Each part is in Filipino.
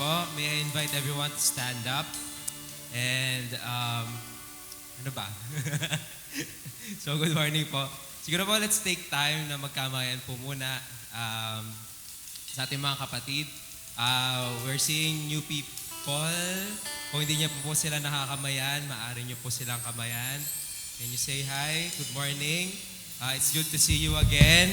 po. May I invite everyone to stand up? And, ano ba? So, good morning po. Siguro po, let's take time na magkamayan po muna sa ating mga kapatid. We're seeing new people. Kung hindi niyo po sila nakakamayan, maaari niyo po silang kamayan. Can you say hi? Good morning. It's good to see you again.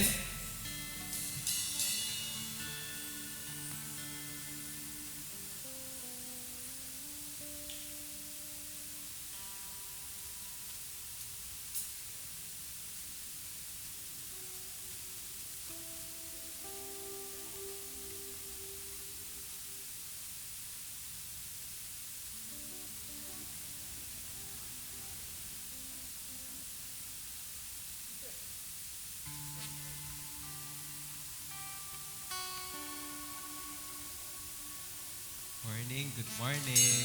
Morning, good morning.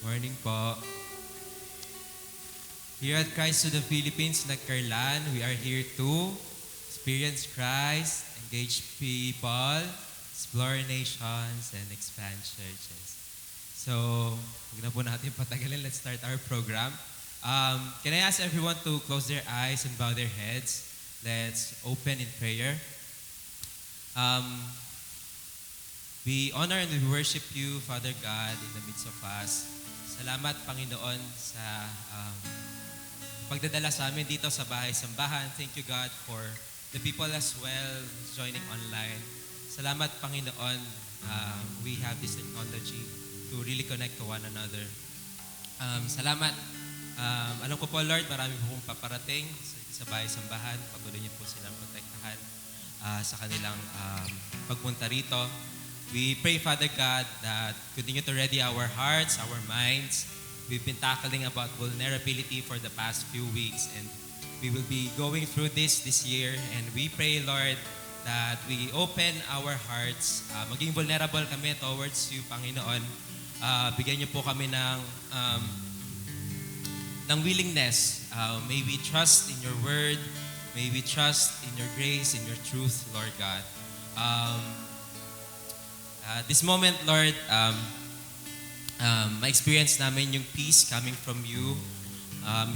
Morning po. Here at Christ to the Philippines, Nagkarlan, we are here to experience Christ, engage people, explore nations, and expand churches. So, huwag na po natin patagalin. Let's start our program. Can I ask everyone to close their eyes and bow their heads? Let's open in prayer. We honor and we worship you, Father God, in the midst of us. Salamat, Panginoon, sa pagdadala sa amin dito sa bahay-sambahan. Thank you, God, for the people as well joining online. Salamat, Panginoon. We have this technology to really connect to one another. Salamat. Alam ko po, Lord, marami po pong paparating sa bahay-sambahan. Patuloy niyo po silang protektahan sa kanilang pagpunta rito. We pray, Father God, that continue to ready our hearts, our minds. We've been tackling about vulnerability for the past few weeks, and we will be going through this year. And we pray, Lord, that we open our hearts, maging vulnerable kami towards you, Panginoon. Bigyan niyo po kami ng willingness. May we trust in your word. May we trust in your grace, in your truth, Lord God. This moment, Lord, ma-experience namin yung peace coming from you.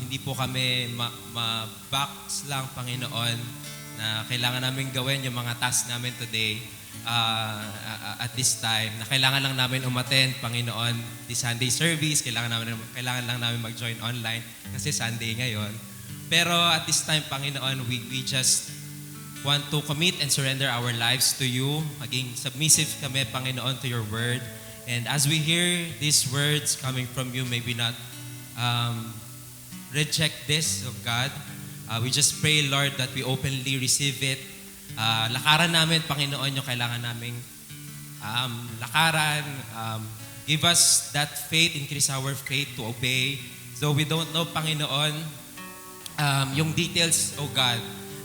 Hindi po kami ma-box lang, Panginoon, na kailangan namin gawin yung mga tasks namin today at this time. Na kailangan lang namin umattend, Panginoon, the Sunday service. Kailangan lang namin mag-join online kasi Sunday ngayon. Pero at this time, Panginoon, we just want to commit and surrender our lives to you. Maging submissive kami, Panginoon, to your word. And as we hear these words coming from you, may we not reject this of God. We just pray, Lord, that we openly receive it. Lakaran namin, Panginoon, yung kailangan naming lakaran. Give us that faith, increase our faith to obey. Though we don't know, Panginoon, yung details, O God,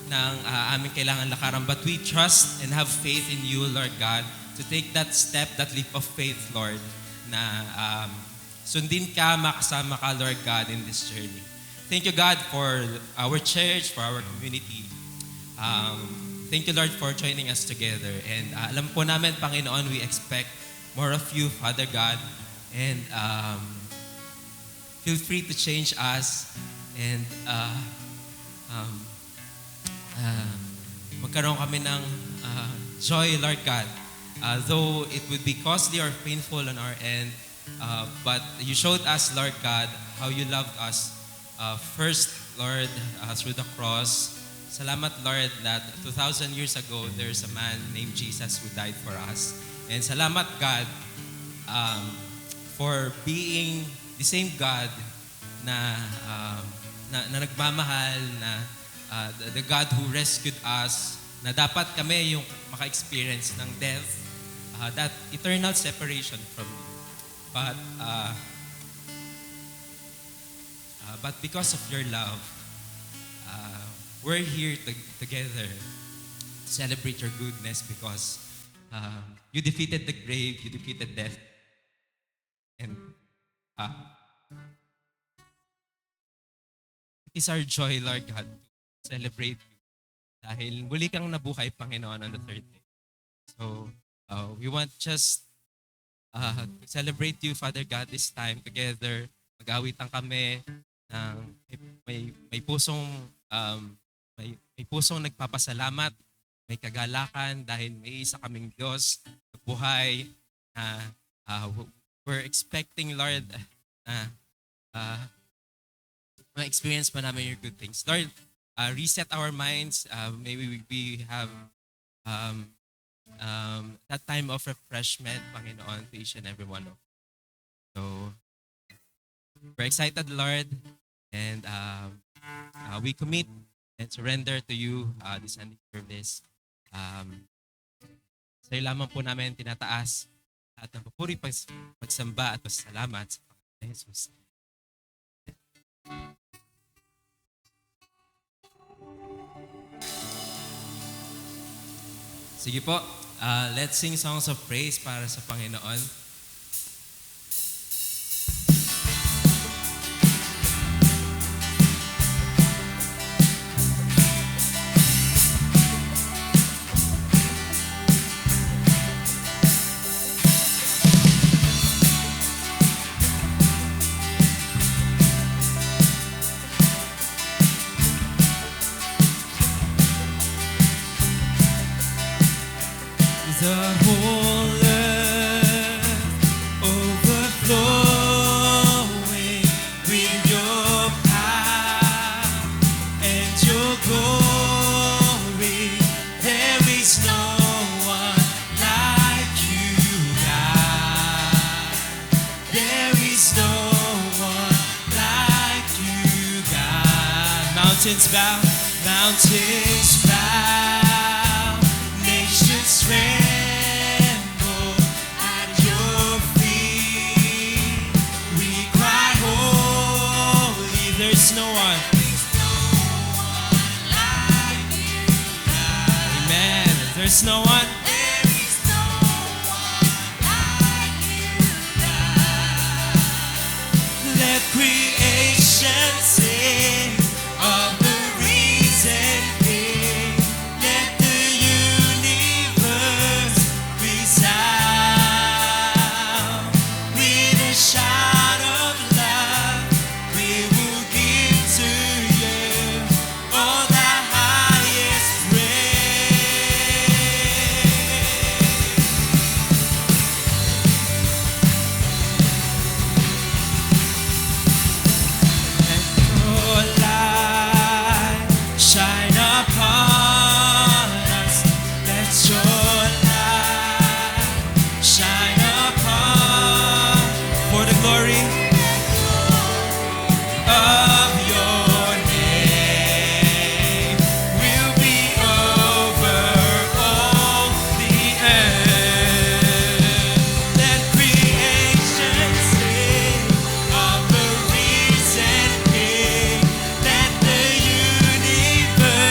ng aming kailangan lakaran. But we trust and have faith in you, Lord God, to take that step, that leap of faith, Lord, na sundin ka, makasama ka, Lord God, in this journey. Thank you, God, for our church, for our community. Thank you, Lord, for joining us together. And alam po namin, Panginoon, we expect more of you, Father God. And feel free to change us and magkaroon kami ng joy, Lord God. Though it would be costly or painful on our end, but you showed us, Lord God, how you loved us. First, Lord, through the cross. Salamat, Lord, that 2,000 years ago, there's a man named Jesus who died for us. And salamat, God, for being the same God na nagmamahal, na the God who rescued us, na dapat kami yung maka-experience ng death, that eternal separation from you. But because of your love, we're here together to celebrate your goodness because you defeated the grave, you defeated death, and uh, it is our joy, Lord God, to celebrate you dahil muli kang nabuhay, Panginoon, on the third day. So, we want just to celebrate you, Father God, this time together. Mag-awitan kami ng may pusong may pusong nagpapasalamat, may kagalakan dahil may isa kaming Diyos na buhay na we're expecting, Lord, na ma-experience pa namin your good things. Lord, reset our minds. Maybe we have that time of refreshment, Panginoon, to each and every one of us. So, we're excited, Lord, and we commit and surrender to you this Sunday service. Sa'yo lamang po namin tinataas at ang papuri, pagsamba at pasalamat sa Panginoon na Jesus. Sige po, let's sing songs of praise para sa Panginoon. The whole earth overflowing with your power and your glory. There is no one like you, God. There is no one like you, God. Mountains bow, nations tremble at your feet. We cry, holy, there's no one. Like you, God. Amen. There's no one. There is no one like you, God. Let creation sing of the risen King. Let the universe resound with a shout of love. We will give to you all the highest praise. Let your light shine upon us. Let your light shine upon for the glory of your name will be over all the earth. Let creation sing of the risen King. Let the universe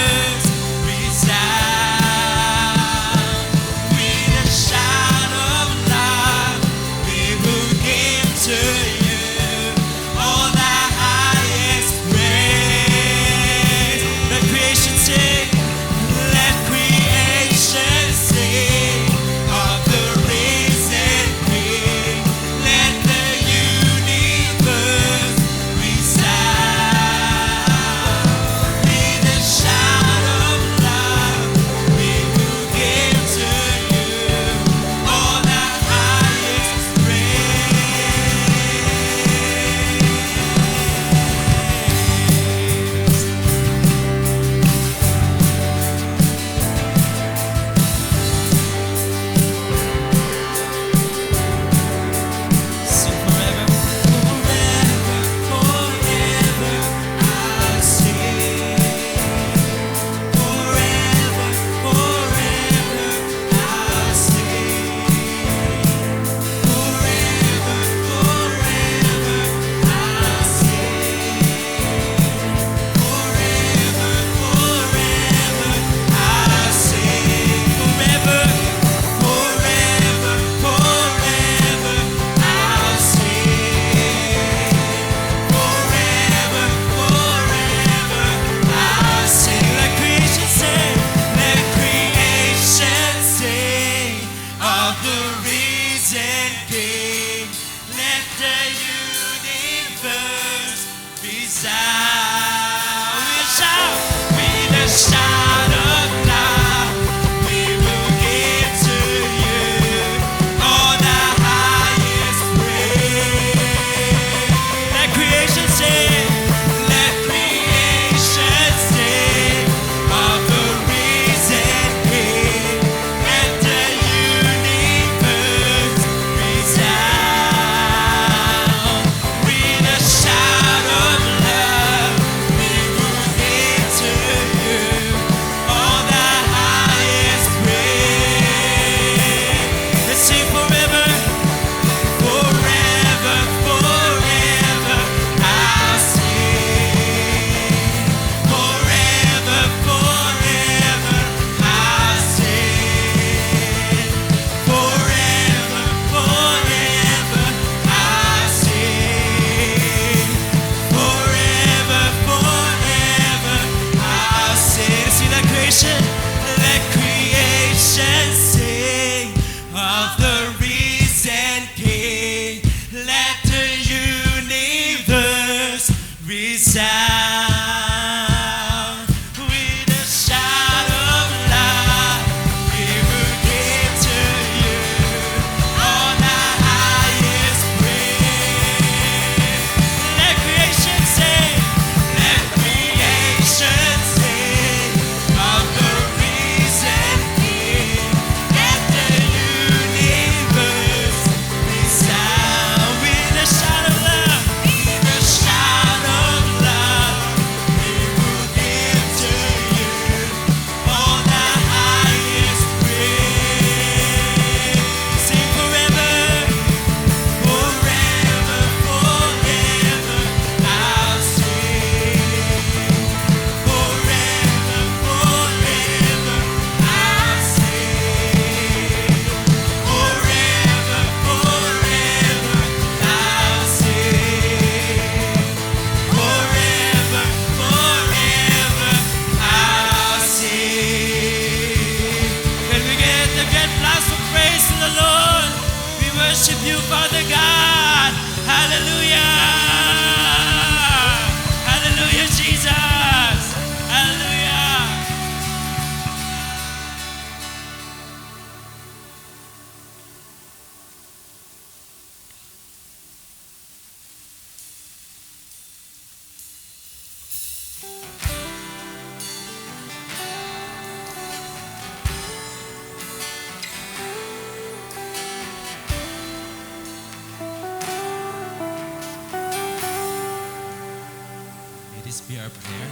our prayer.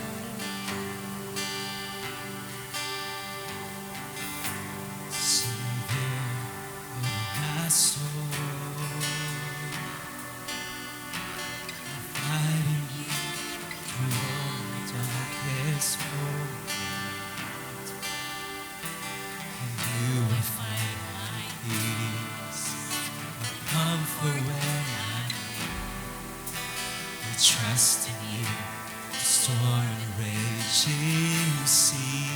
Savior of my soul, fighting you through all my darkest moment. And you will find my peace, my comfort when I trust in you, the storm and raging sea.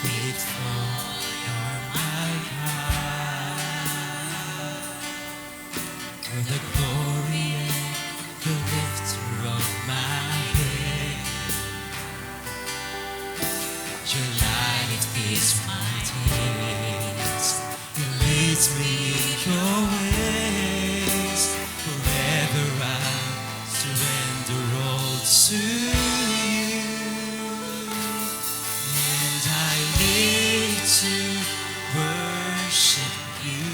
Faithful, you're my God. You're the glory and the lifter of my head. Your light, it feeds my days. It leads me in your ways. Forever I surrender all to you. And I live to worship you.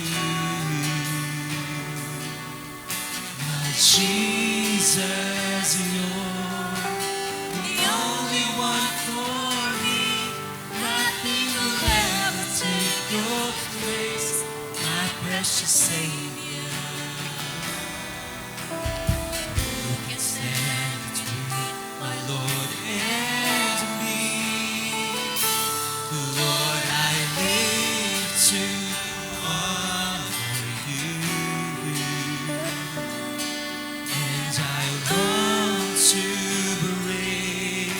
My Jesus, you're the only one for me. Nothing will ever take your place, my precious Savior. Who can stand between my Lord and me? Lord, I live to honor you, and I long to bring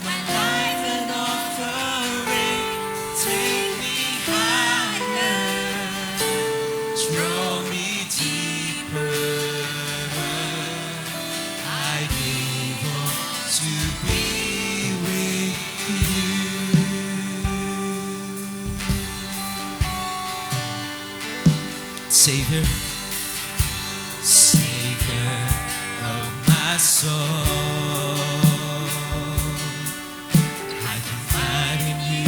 my life an offering. Take me higher, draw me deeper. I give all to be with you. Savior, Savior of my soul, I confide in you.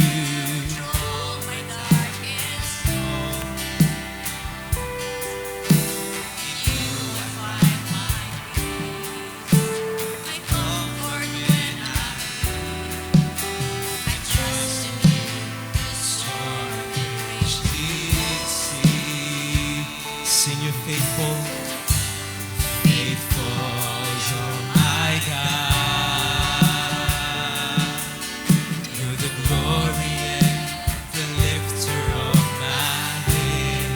Control my darkest soul. In you I find my peace, my comfort when I trust in you, the storm and raging sea. Sing, you're faithful, faithful, you're my God. You're the glory and the lifter of my head.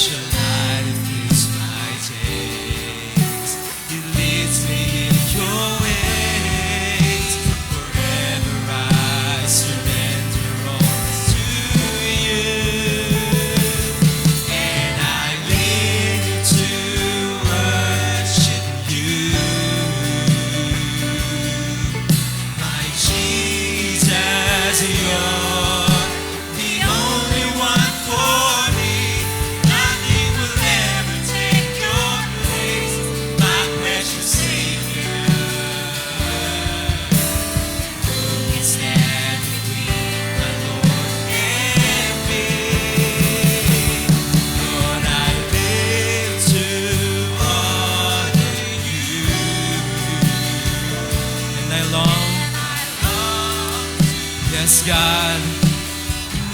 Your light, it fills my days. It leads me in your ways. Forever I surrender all to you. And I live to worship you. My Jesus, you're the only one for me. Nothing will ever take your place, my precious Savior. Who can stand between my Lord and me? Lord, I live to honor you, and I long, yes, God,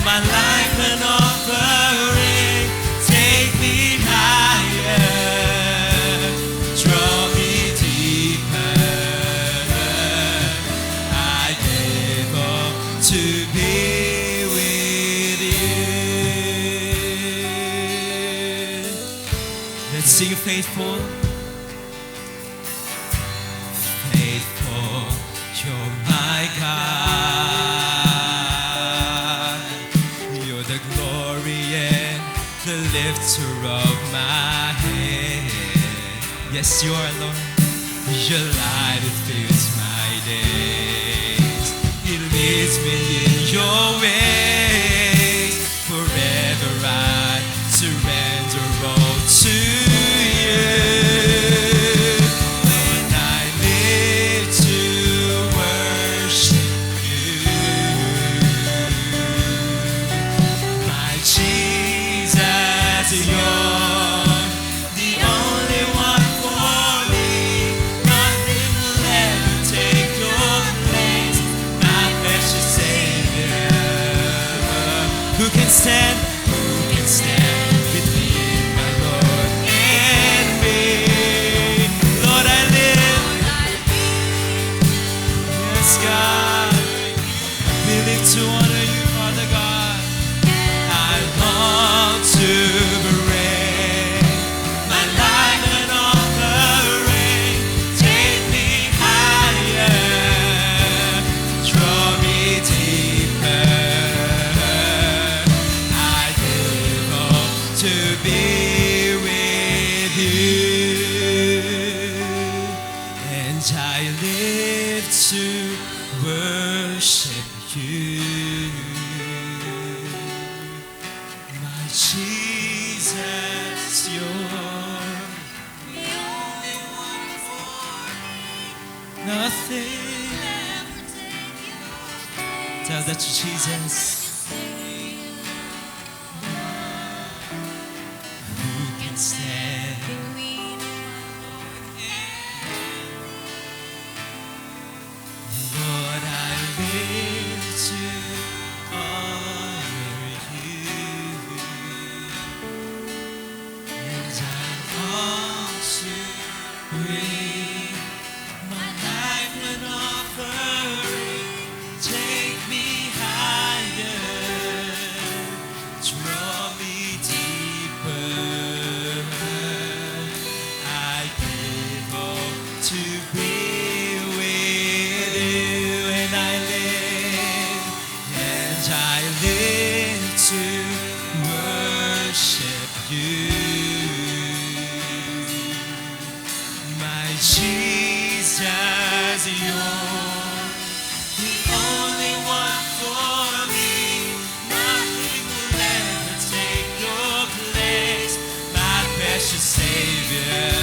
my life an offering. Take me higher, draw me deeper. I give all to be with you. Let's sing faithful. Faithful, you're my God. You're the glory and the lifter of my head. Yes, you are, Lord. Your light, it fills my days. It leads me in your ways. Forever I surrender all to you. And I live to worship you. My Jesus, you're the only live to worship you. My Jesus, you're the only one for me. Nothing. Tell that to Jesus. Who can stand? Lord, I live to honor you, and I long to bring my life an offering. Take me higher, draw me deeper. I give all to be with you, and I live to worship you. My Jesus, you're the only one for me. Nothing will ever take your place, my precious Savior.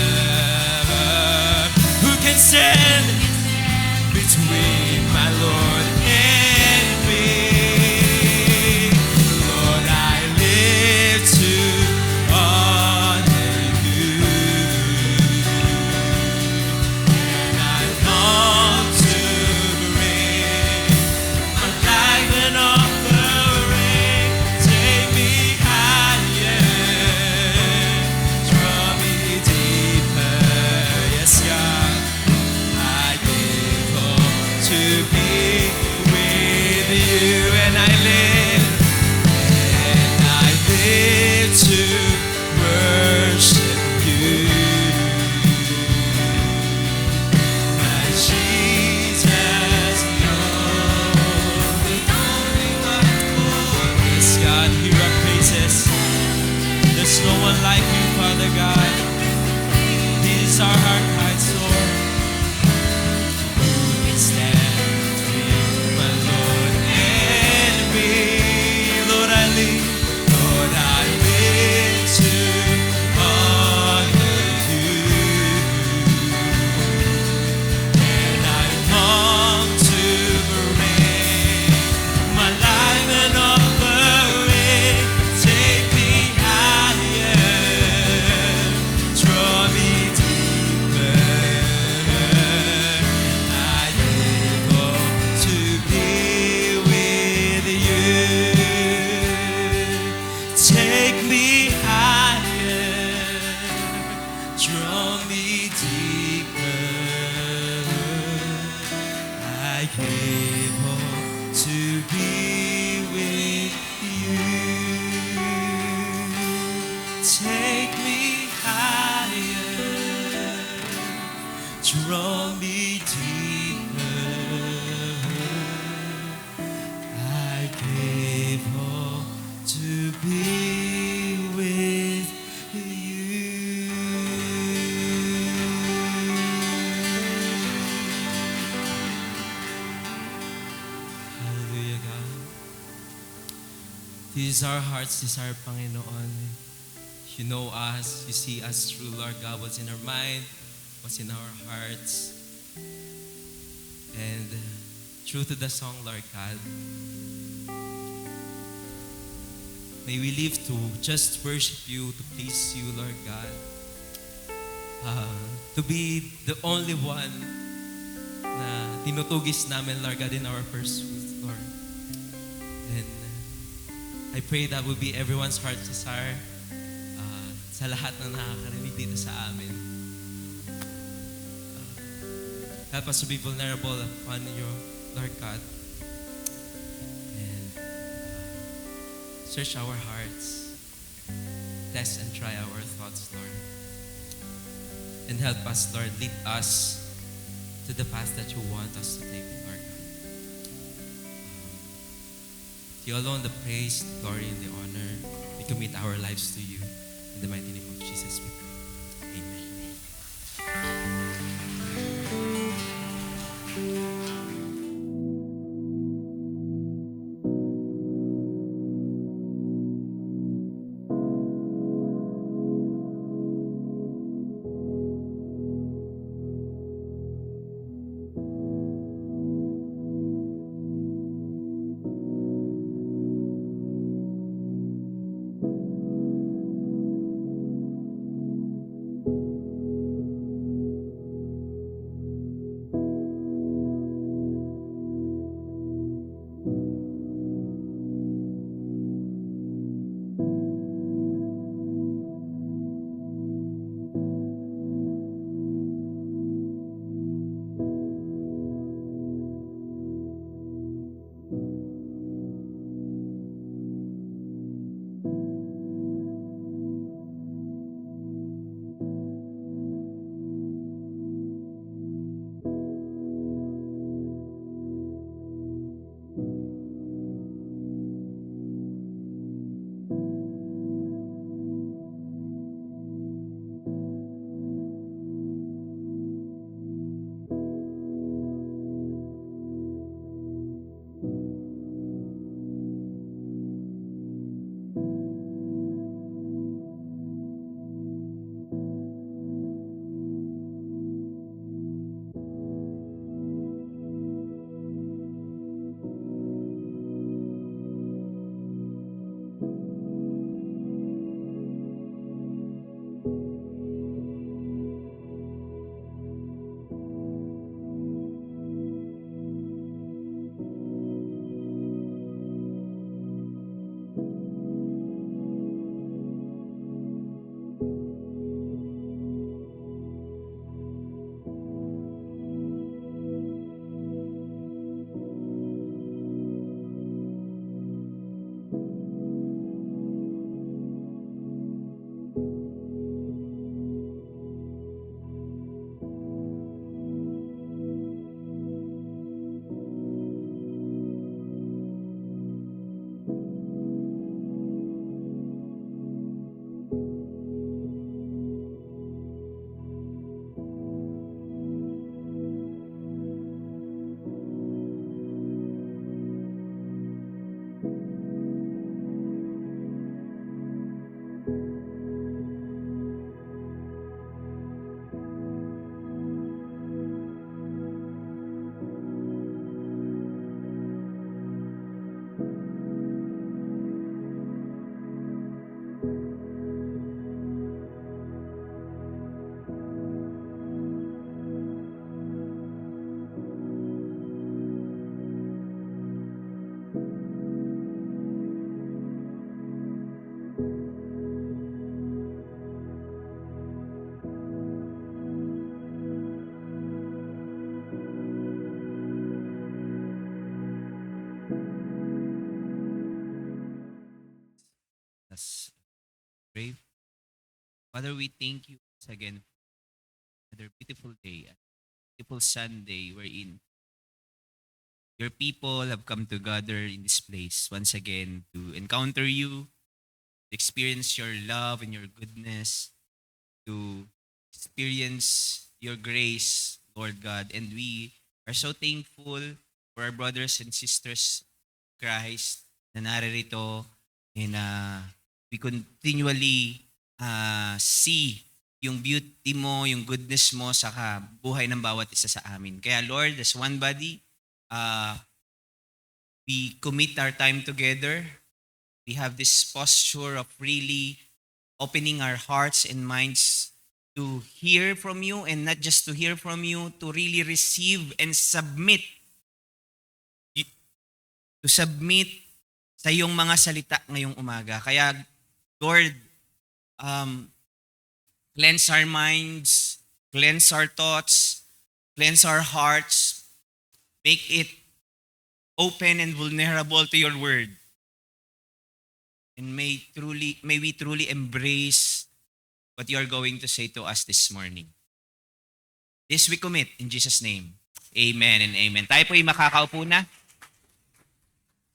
Who can stand between my Lord and me? Lord, I live to honor you, and I long to bring my life an offering. Take me higher, draw me deeper. Yes, God, I give all to be with you, and I live to worship you. My Jesus, you're the only one for me. Yes, God, hear our praises. There's no one like you, Father God. This is our heart cries, Lord. Who can stand between my Lord and me? Lord, I live to honor you, and I long to bring my life an offering. Take me higher, draw me deeper. I live all to be with you. Take me higher, draw me deeper. I give all to be with you. Take me higher, draw me deeper. I give all to be with you. Hallelujah, God. This is our heart's desire, Panginoon. You know us, you see us through, Lord God, what's in our mind, what's in our hearts. And true to the song, Lord God, may we live to just worship you, to please you, Lord God. To be the only one na tinutugis namin, Lord God, in our pursuit, Lord. And I pray that will be everyone's heart's desire sa lahat na nakakarinig dito sa amin. Help us to be vulnerable upon you, Lord God. And search our hearts. Test and try our thoughts, Lord. And help us, Lord. Lead us to the path that you want us to take, Lord God. To you alone the praise, the glory, and the honor. We commit our lives to you. In the mighty name of Jesus we pray. Amen. Father, we thank you once again for another beautiful day, a beautiful Sunday wherein your people have come together in this place once again to encounter you, to experience your love and your goodness, to experience your grace, Lord God. And we are so thankful for our brothers and sisters in Christ na naririto and we continually see yung beauty mo, yung goodness mo sa buhay ng bawat isa sa amin. Kaya Lord, as one body, uh, we commit our time together. We have this posture of really opening our hearts and minds to hear from you, and not just to hear from you, to really receive and submit, to submit sa iyong mga salita ngayong umaga. Kaya Lord, um, cleanse our minds, cleanse our thoughts, cleanse our hearts, make it open and vulnerable to your word. And may we truly embrace what you are going to say to us this morning. This we commit in Jesus' name. Amen and amen. Tayo po ay makakaupo na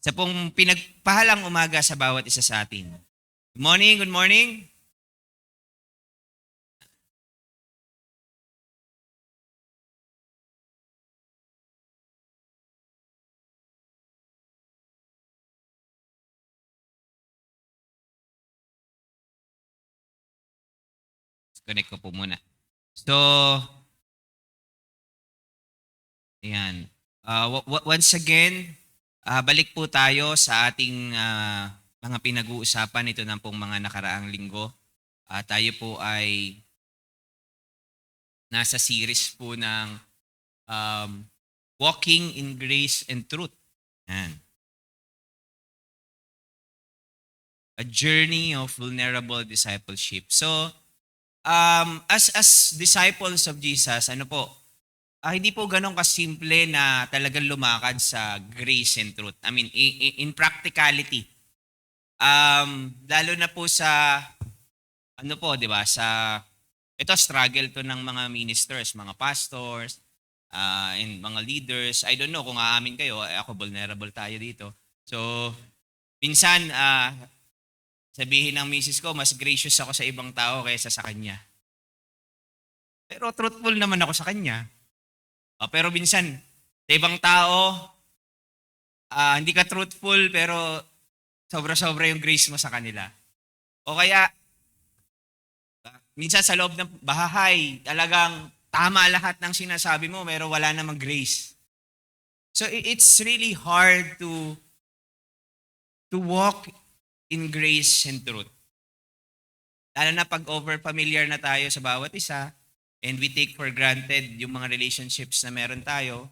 sa pong pinagpahalang umaga sa bawat isa sa atin. Good morning, good morning. Connect ko po muna. So, ayan. Once again, balik po tayo sa ating mga pinag-uusapan ito na pong mga nakaraang linggo. Tayo po ay nasa series po ng Walking in Grace and Truth. Ayan. A journey of vulnerable discipleship. So, as disciples of Jesus, hindi po ganun kasimple na talagang lumakad sa grace and truth. I mean, in practicality. Lalo na po sa, di ba, ito struggle to ng mga ministers, mga pastors, and mga leaders. I don't know kung aamin kayo, ako vulnerable tayo dito. So, minsan, sabihin ng misis ko, mas gracious ako sa ibang tao kaysa sa kanya. Pero truthful naman ako sa kanya. Pero minsan, sa ibang tao, hindi ka truthful pero sobra-sobra yung grace mo sa kanila. O kaya, minsan sa loob ng bahay, talagang tama lahat ng sinasabi mo pero wala namang grace. So it's really hard to walk in grace and truth. Lalo na pag over-familiar na tayo sa bawat isa and we take for granted yung mga relationships na meron tayo.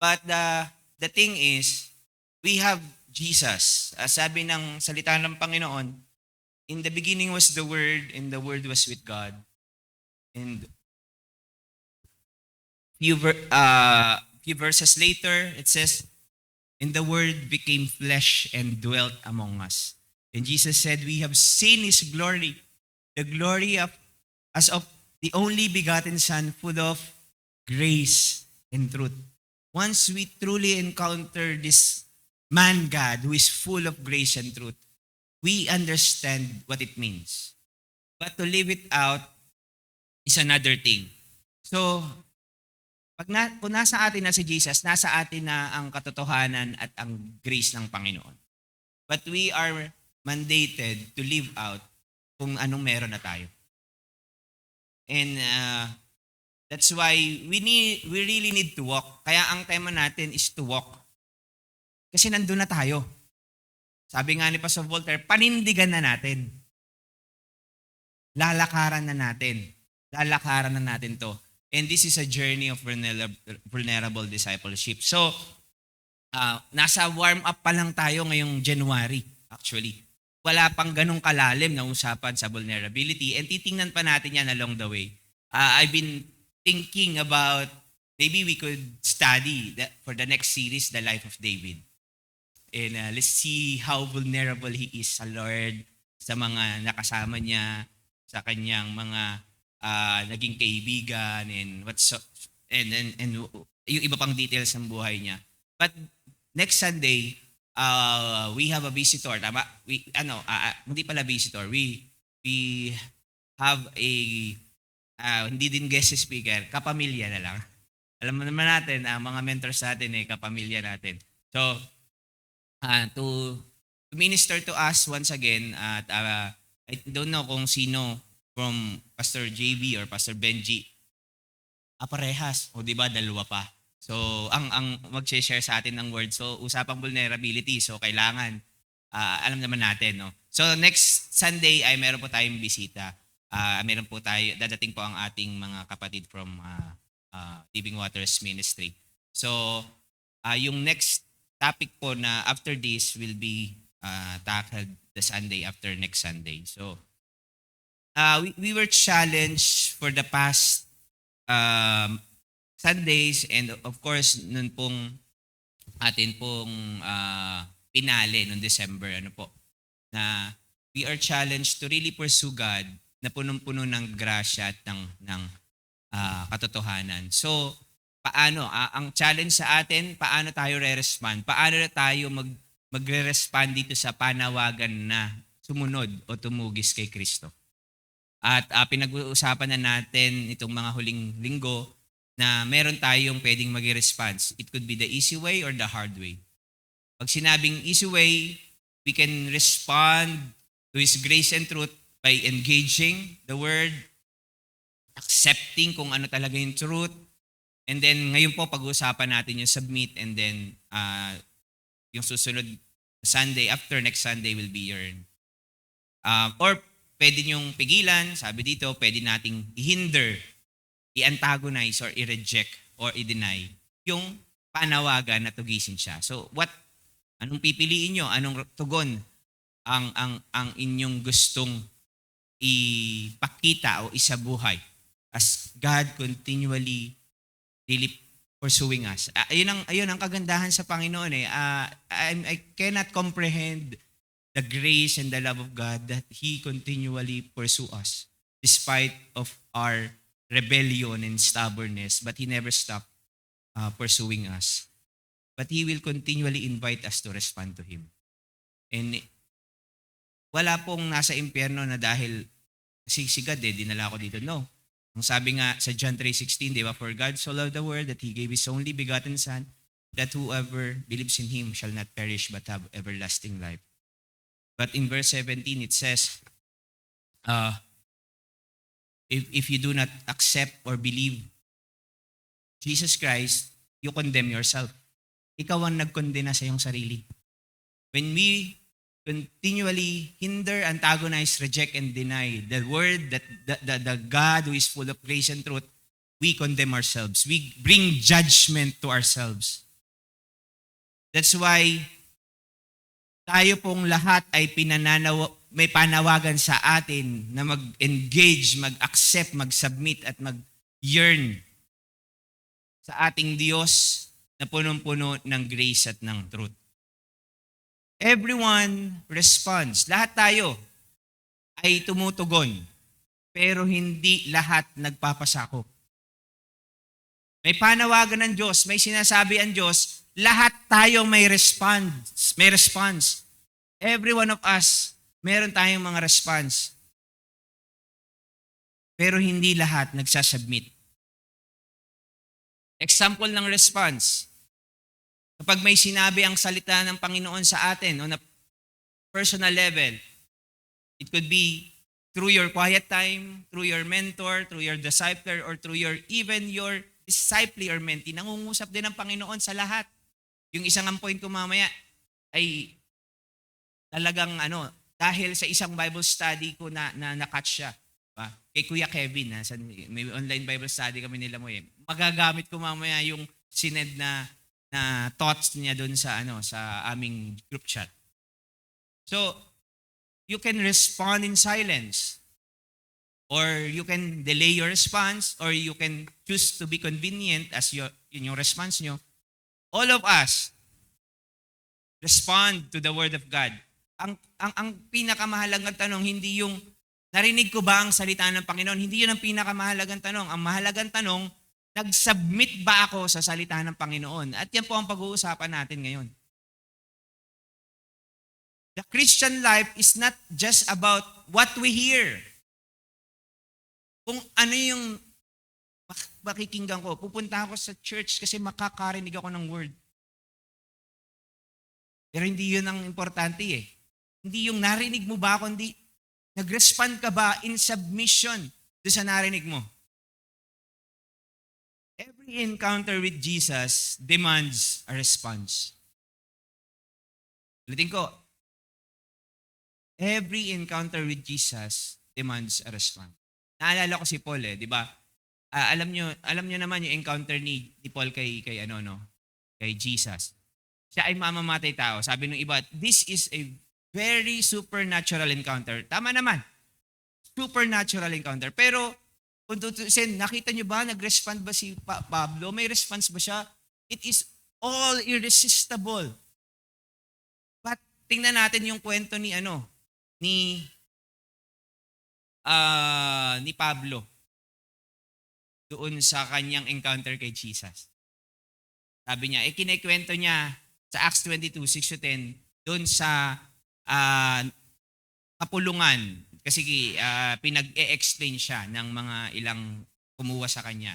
But the thing is, we have Jesus. Sabi ng salita ng Panginoon, in the beginning was the Word, and the Word was with God. And few verses later, it says, and the Word became flesh and dwelt among us. And Jesus said, we have seen His glory, the glory as of the only begotten Son, full of grace and truth. Once we truly encounter this man God who is full of grace and truth, we understand what it means. But to live it out is another thing. So, kung nasa atin na si Jesus, nasa atin na ang katotohanan at ang grace ng Panginoon. But we are mandated to live out kung anong meron na tayo. And that's why we really need to walk. Kaya ang tema natin is to walk. Kasi nandun na tayo. Sabi nga ni Pastor Voltaire, panindigan na natin. Lalakaran na natin. Lalakaran na natin to. And this is a journey of vulnerable discipleship. So, nasa warm up pa lang tayo ngayong January, actually. Wala pang ganong kalalim na usapan sa vulnerability. And titingnan pa natin yan along the way. I've been thinking about maybe we could study for the next series, the life of David. And let's see how vulnerable he is sa Lord, sa mga nakasama niya, sa kanyang mga naging kaibigan and yung iba pang details ng buhay niya. But next Sunday, we have a visitor. Tama? Hindi pala visitor. We have a hindi din guest speaker, kapamilya na lang. Alam mo naman natin, mga mentors natin kapamilya natin. So, to minister to us once again, at I don't know kung sino from Pastor JB or Pastor Benji. Parehas. O di ba, dalawa pa. So, ang mag-share sa atin ng word. So, usapang vulnerability. So, kailangan, alam naman natin, no? So, next Sunday ay meron po tayong bisita. Meron po dadating po ang ating mga kapatid from Living Waters Ministry. So, yung next topic po na after this will be tackled the Sunday after next Sunday. So, we were challenged for the past Sundays, and of course nun pong atin pong pinali noong December, na we are challenged to really pursue God na punong-puno ng grasya at ng katotohanan. So, paano? Ang challenge sa atin, paano tayo re-respond? Paano na tayo magre-respond dito sa panawagan na sumunod o tumugis kay Kristo? At pinag-uusapan na natin itong mga huling linggo na meron tayong pwedeng mag-response. It could be the easy way or the hard way. Pag sinabing easy way, we can respond to His grace and truth by engaging the Word, accepting kung ano talaga yung truth, and then ngayon po pag-uusapan natin yung submit, and then yung susunod Sunday, after next Sunday will be your or pwede niyong pigilan, sabi dito, pwede nating i-hinder, i-antagonize, or i-reject, or i-deny yung panawagan na tugisin siya. So, anong pipiliin nyo? Anong tugon ang inyong gustong ipakita o isabuhay as God continually really pursuing us? Ayun ang kagandahan sa Panginoon I cannot comprehend the grace and the love of God that He continually pursue us despite of our rebellion and stubbornness, but He never stopped pursuing us. But He will continually invite us to respond to Him. And wala pong nasa impyerno na dahil si God dinala ko dito. No. Ang sabi nga sa John 3:16, di ba? For God so loved the world that He gave His only begotten Son, that whoever believes in Him shall not perish but have everlasting life. But in verse 17, it says, if you do not accept or believe Jesus Christ, you condemn yourself. Ikaw ang nagkondena sa iyong sarili. When we continually hinder, antagonize, reject, and deny the word, that the God who is full of grace and truth, we condemn ourselves. We bring judgment to ourselves. That's why tayo pong lahat ay may panawagan sa atin na mag-engage, mag-accept, mag-submit at mag-yearn sa ating Diyos na punong-puno ng grace at ng truth. Everyone responds. Lahat tayo ay tumutugon, pero hindi lahat nagpapasakop. May panawagan ng Diyos, may sinasabi ang Diyos, lahat tayo may response. May response. Every one of us, meron tayong mga response. Pero hindi lahat nagsasubmit. Example ng response. Kapag may sinabi ang salita ng Panginoon sa atin on a personal level, it could be through your quiet time, through your mentor, through your discipler, or through even your disciple or mentee. Nangungusap din ang Panginoon sa lahat. Yung isang point ko mamaya ay talagang dahil sa isang Bible study ko na catch siya. Diba? Kay Kuya Kevin, may online Bible study kami nila mo magagamit ko mamaya yung sined na thoughts niya doon sa aming group chat. So, you can respond in silence, or you can delay your response, or you can choose to be convenient in your response nyo. All of us respond to the Word of God. Ang pinakamahalagang tanong, hindi yung Narinig ko ba ang salita ng Panginoon? Hindi yun ang pinakamahalagang tanong. Ang mahalagang tanong, nag-submit ba ako sa salita ng Panginoon? At yan po ang pag-uusapan natin ngayon. The Christian life is not just about what we hear. Kung ano yung makikinggan ko, pupunta ako sa church kasi makakarinig ako ng word. Pero hindi yun ang importante eh. Hindi yung narinig mo ba, kundi nag-respond ka ba in submission doon sa narinig mo. Every encounter with Jesus demands a response. Ulitin ko, every encounter with Jesus demands a response. Naalala ko si Paul di ba? Alam nyo naman yung encounter ni Paul kay Jesus. Siya ay mamamatay tao. Sabi ng iba, this is a very supernatural encounter. Tama naman. Supernatural encounter. Pero, kung tutusin, nakita nyo ba, nag-respond ba si Pablo? May response ba siya? It is all irresistible. But, tingnan natin yung kwento ni Pablo doon sa kanyang encounter kay Jesus. Sabi niya, kinikwento niya sa Acts 22, 6-10, doon sa kapulungan. Kasi pinag-e-explain siya ng mga ilang kumuha sa kanya.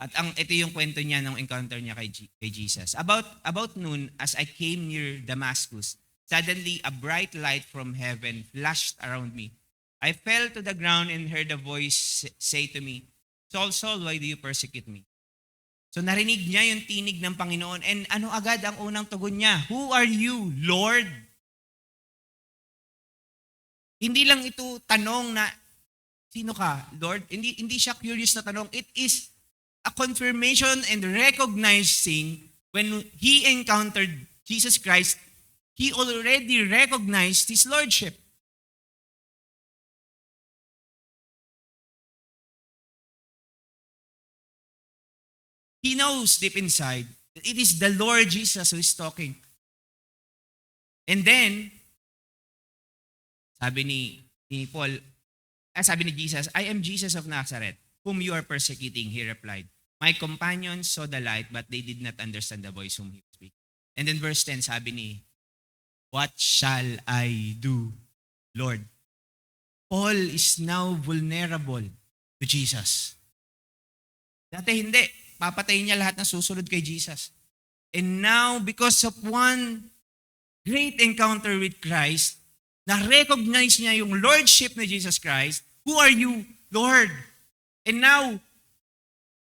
At ito yung kwento niya ng encounter niya kay Jesus. About noon, as I came near Damascus, suddenly a bright light from heaven flashed around me. I fell to the ground and heard a voice say to me, Saul, Saul, why do you persecute me? So narinig niya yung tinig ng Panginoon. And ano agad ang unang tugon niya? Who are you, Lord? Hindi lang ito tanong na, sino ka, Lord? Hindi siya curious na tanong. It is a confirmation and recognizing when he encountered Jesus Christ, he already recognized his lordship. He knows deep inside that it is the Lord Jesus who is talking. And then, sabi ni Paul, sabi ni Jesus, I am Jesus of Nazareth, whom you are persecuting, he replied. My companions saw the light, but they did not understand the voice whom he was speaking. And then verse 10, sabi ni, what shall I do, Lord? Paul is now vulnerable to Jesus. Dati hindi. Papatayin niya lahat ng susunod kay Jesus. And now, because of one great encounter with Christ, na-recognize niya yung lordship ni Jesus Christ. Who are you, Lord? And now,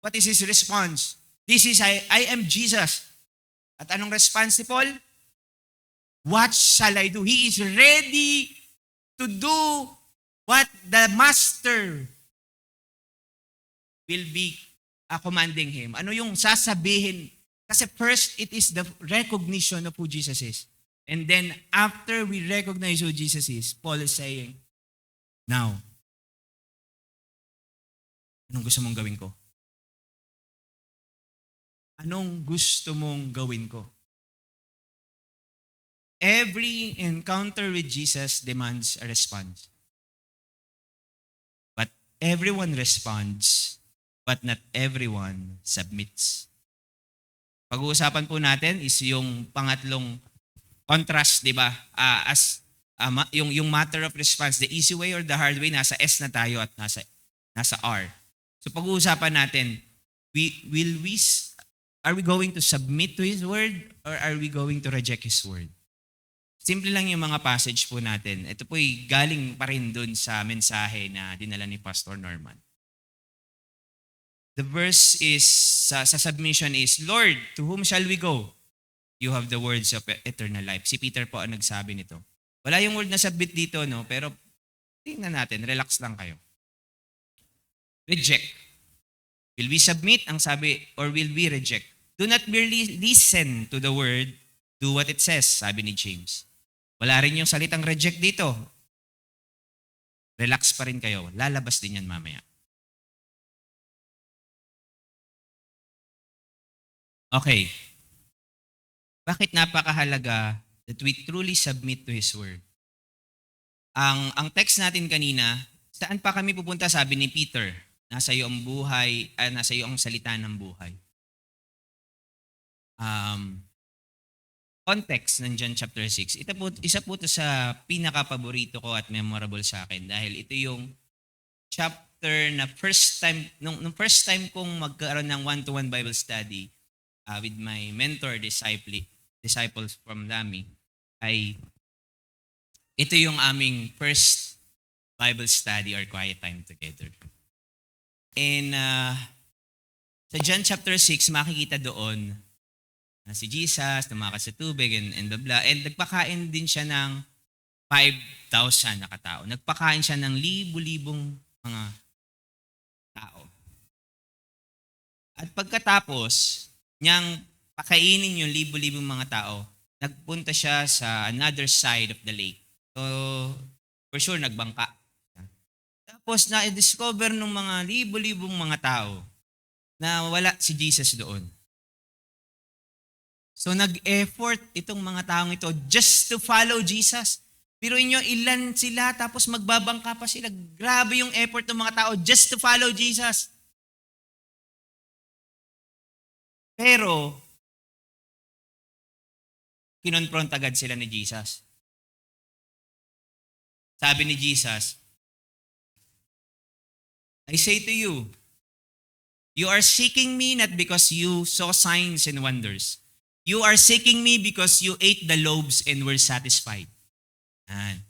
what is his response? This is, I am Jesus. At anong response ni Paul? What shall I do? He is ready to do what the master will be commanding him. Ano yung sasabihin? Kasi first, it is the recognition of who Jesus is. And then, after we recognize who Jesus is, Paul is saying, now, anong gusto mong gawin ko? Anong gusto mong gawin ko? Every encounter with Jesus demands a response. But everyone responds, but not everyone submits. Pag-uusapan po natin is yung pangatlong contrast, di ba? Yung matter of response, the easy way or the hard way, nasa S na tayo at nasa R. So pag-uusapan natin, are we going to submit to His word or are we going to reject His word? Simple lang yung mga passage po natin. Ito po'y galing pa rin dun sa mensahe na dinala ni Pastor Norman. The verse is, sa submission is, Lord, to whom shall we go? You have the words of eternal life. Si Peter po ang nagsabi nito. Wala yung word na submit dito, no? Pero tingnan natin, relax lang kayo. Reject. Will we submit, ang sabi, or will we reject? Do not merely listen to the word, do what it says, sabi ni James. Wala rin yung salitang reject dito. Relax pa rin kayo. Lalabas din yan mamaya. Okay. Bakit napakahalaga that we truly submit to His word? Ang text natin kanina, Saan pa kami pupunta? Sabi ni Peter, nasa iyo ang buhay, nasa iyo ang salita ng buhay. Context ng John chapter 6. Isa po ito sa pinaka-paborito ko at memorable sa akin dahil ito yung chapter na first time, nung first time kong magkaroon ng one-to-one Bible study with my mentor, disciples from Lami, ay ito yung aming first Bible study or quiet time together. And sa John chapter 6, makikita doon na si Jesus, tumakas sa tubig and blah blah. And nagpakain din siya ng 5,000 na katao. Nagpakain siya ng libu-libong mga tao. At pagkatapos niyang pakainin yung libu-libong mga tao, nagpunta siya sa another side of the lake. So, for sure, nagbangka. Tapos na-discover ng mga libu-libong mga tao na wala si Jesus doon. So nag-effort itong mga taong ito just to follow Jesus. Pero inyo, ilan sila tapos magbabangka pa sila. Grabe yung effort ng mga tao just to follow Jesus. Pero, kinonfront agad sila ni Jesus. Sabi ni Jesus, I say to you, you are seeking me not because you saw signs and wonders. You are seeking me because you ate the loaves and were satisfied. Yan.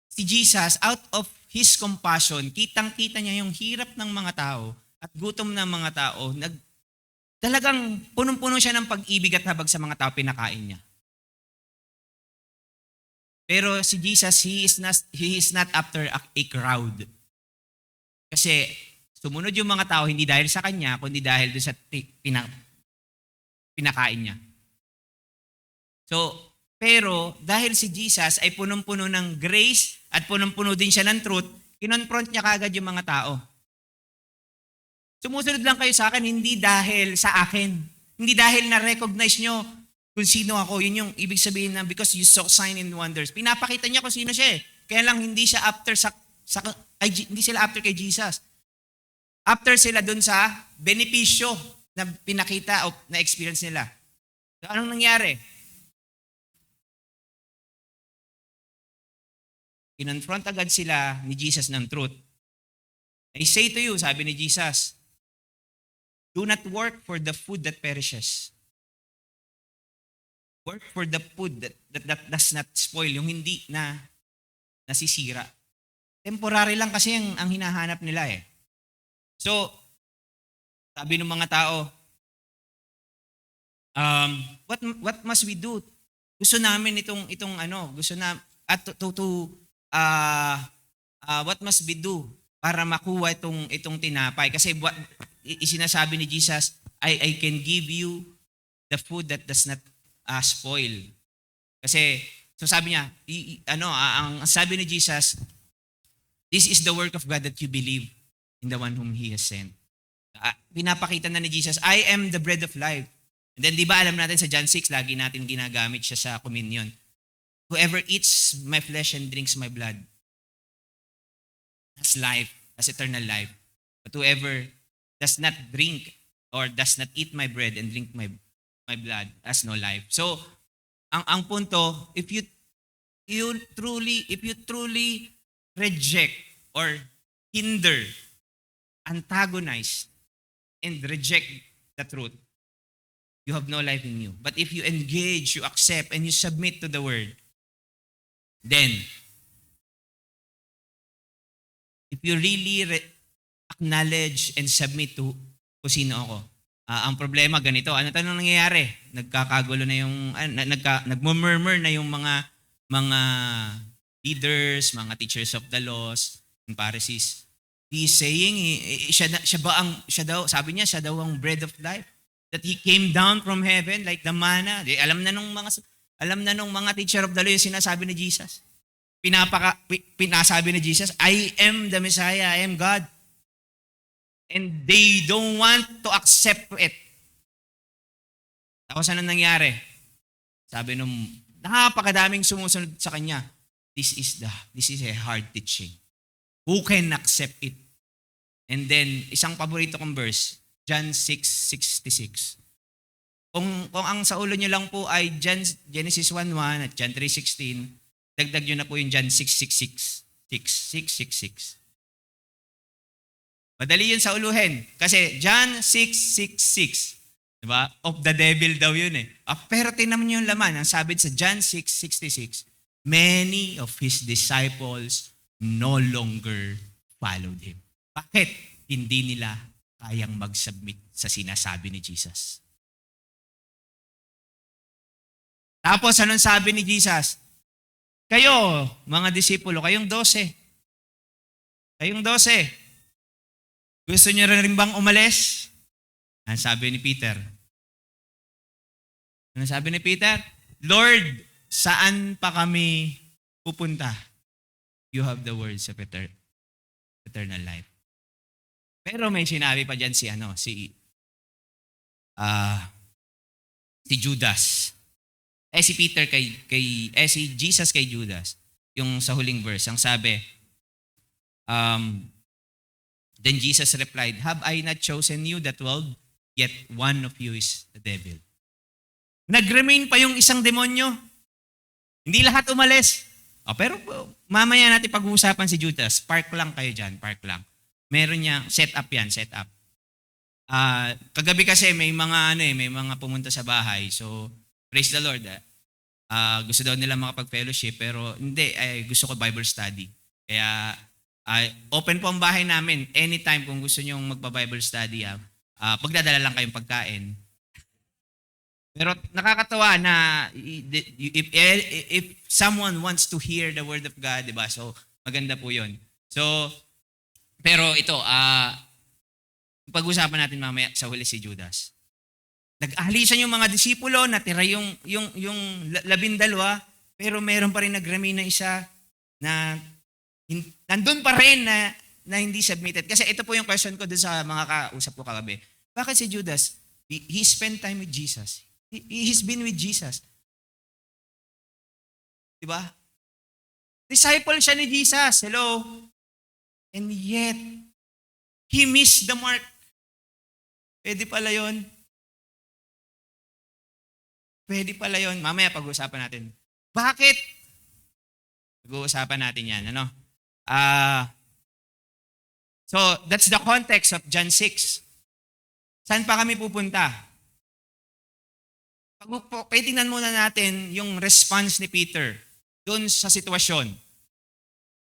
Si Jesus, out of His compassion, kitang-kita niya yung hirap ng mga tao at gutom ng mga tao. Talagang punong-puno siya ng pag-ibig at habag sa mga tao, pinakain niya. Pero si Jesus, He is not after a crowd. Kasi sumunod yung mga tao hindi dahil sa Kanya, kundi dahil doon sa pinakain niya. So, pero dahil si Jesus ay punong-puno ng grace at punong-puno din siya ng truth, kinonfront niya kagad yung mga tao. Sumusunod lang kayo sa akin, hindi dahil sa akin. Hindi dahil na-recognize nyo kung sino ako. Yun yung ibig sabihin na because you saw sign and wonders. Pinapakita niya kung sino siya eh. Kaya lang hindi siya after hindi sila after kay Jesus. After sila dun sa benepisyo na pinakita o na experience nila. So, anong nangyari? Kinonfront agad sila ni Jesus ng truth. I say to you, sabi ni Jesus, do not work for the food that perishes. Work for the food that does not spoil, yung hindi na nasisira. Temporary lang kasi ang hinahanap nila eh. So, sabi ng mga tao, what must we do? Gusto namin gusto na at what must we do para makuha itong tinapay? Kasi isinasabi ni Jesus, I can give you the food that does not spoil. Kasi so sabi niya, ang sabi ni Jesus, this is the work of God that you believe in the one whom He has sent. Pinapakita na ni Jesus, I am the bread of life. And then di ba alam natin sa John 6, lagi natin ginagamit siya sa communion. Whoever eats my flesh and drinks my blood has life, has eternal life. But whoever does not drink or does not eat my bread and drink my blood has no life. So, ang punto, if you truly reject or hinder, antagonize, and reject the truth, you have no life in you. But if you engage, you accept, and you submit to the word, then, if you really acknowledge and submit to kung sino ako, ang problema ganito, ano tanong nangyayari? Nagkakagulo na yung, nagmumurmur na yung mga leaders, mga teachers of the laws, and Pharisees. He's saying, siya daw, sabi niya, siya daw ang bread of life. That He came down from heaven like the manna. Alam na nung mga teacher of the law yung sinasabi ni Jesus. Pinasabi ni Jesus, I am the Messiah, I am God. And they don't want to accept it. Tapos ano nangyari? Sabi nung napakadaming sumusunod sa Kanya. this is a hard teaching. Who can accept it? And then, isang paborito kong verse, John 6:66. Kung ang sa ulo nyo lang po ay Genesis 1:1 at John 3:16, dagdag nyo na po yung John 6:66. 6:66. Madali yun sa uluhin. Kasi John 6:66, diba? Of the devil daw yun eh. Pero tingnan nyo yung laman. Ang sabi sa John 6:66, many of his disciples no longer followed him. Bakit? Hindi nila kayang mag-submit sa sinasabi ni Jesus. Tapos anong sabi ni Jesus? Kayo, mga disipulo, kayong 12. Kayong 12. Gusto niyo rin bang umalis? Ang sabi ni Peter. Ano sabi ni Peter? Lord, saan pa kami pupunta? You have the words of eternal life. Pero may sinabi pa diyan si Judas. Si Peter si Jesus kay Judas. Yung sa huling verse, ang sabi, then Jesus replied, have I not chosen you, the 12? Yet one of you is the devil. Nag-remain pa yung isang demonyo. Hindi lahat umalis. Pero mamaya natin pag-uusapan si Judas. Park lang kayo dyan, park lang. Meron niya, set up yan, set up. Kagabi kasi may mga pumunta sa bahay. So, praise the Lord. Gusto daw nila makapag-fellowship, pero hindi, gusto ko Bible study. Kaya, open po ang bahay namin. Anytime kung gusto nyong magpa-Bible study, pagdadala lang kayong pagkain. Pero nakakatawa na if someone wants to hear the word of God, diba? So, maganda po yun. So, pero ito, pag-usapan natin mamaya sa huli si Judas. Nag-ahalisan yung mga disipulo, natira yung 12, pero meron pa rin nag-remain na isa na nandun pa rin na hindi submitted. Kasi ito po yung question ko doon sa mga kausap ko kagabi. Bakit si Judas? He spent time with Jesus. He's been with Jesus. Diba? Disciple siya ni Jesus. Hello? And yet, he missed the mark. Pwede pala yun. Pwede pala yun. Mamaya pag-uusapan natin. Bakit? Pag-uusapan natin yan. Ano? So, that's the context of John 6. Saan pa kami pupunta? Tingnan muna natin yung response ni Peter doon sa sitwasyon.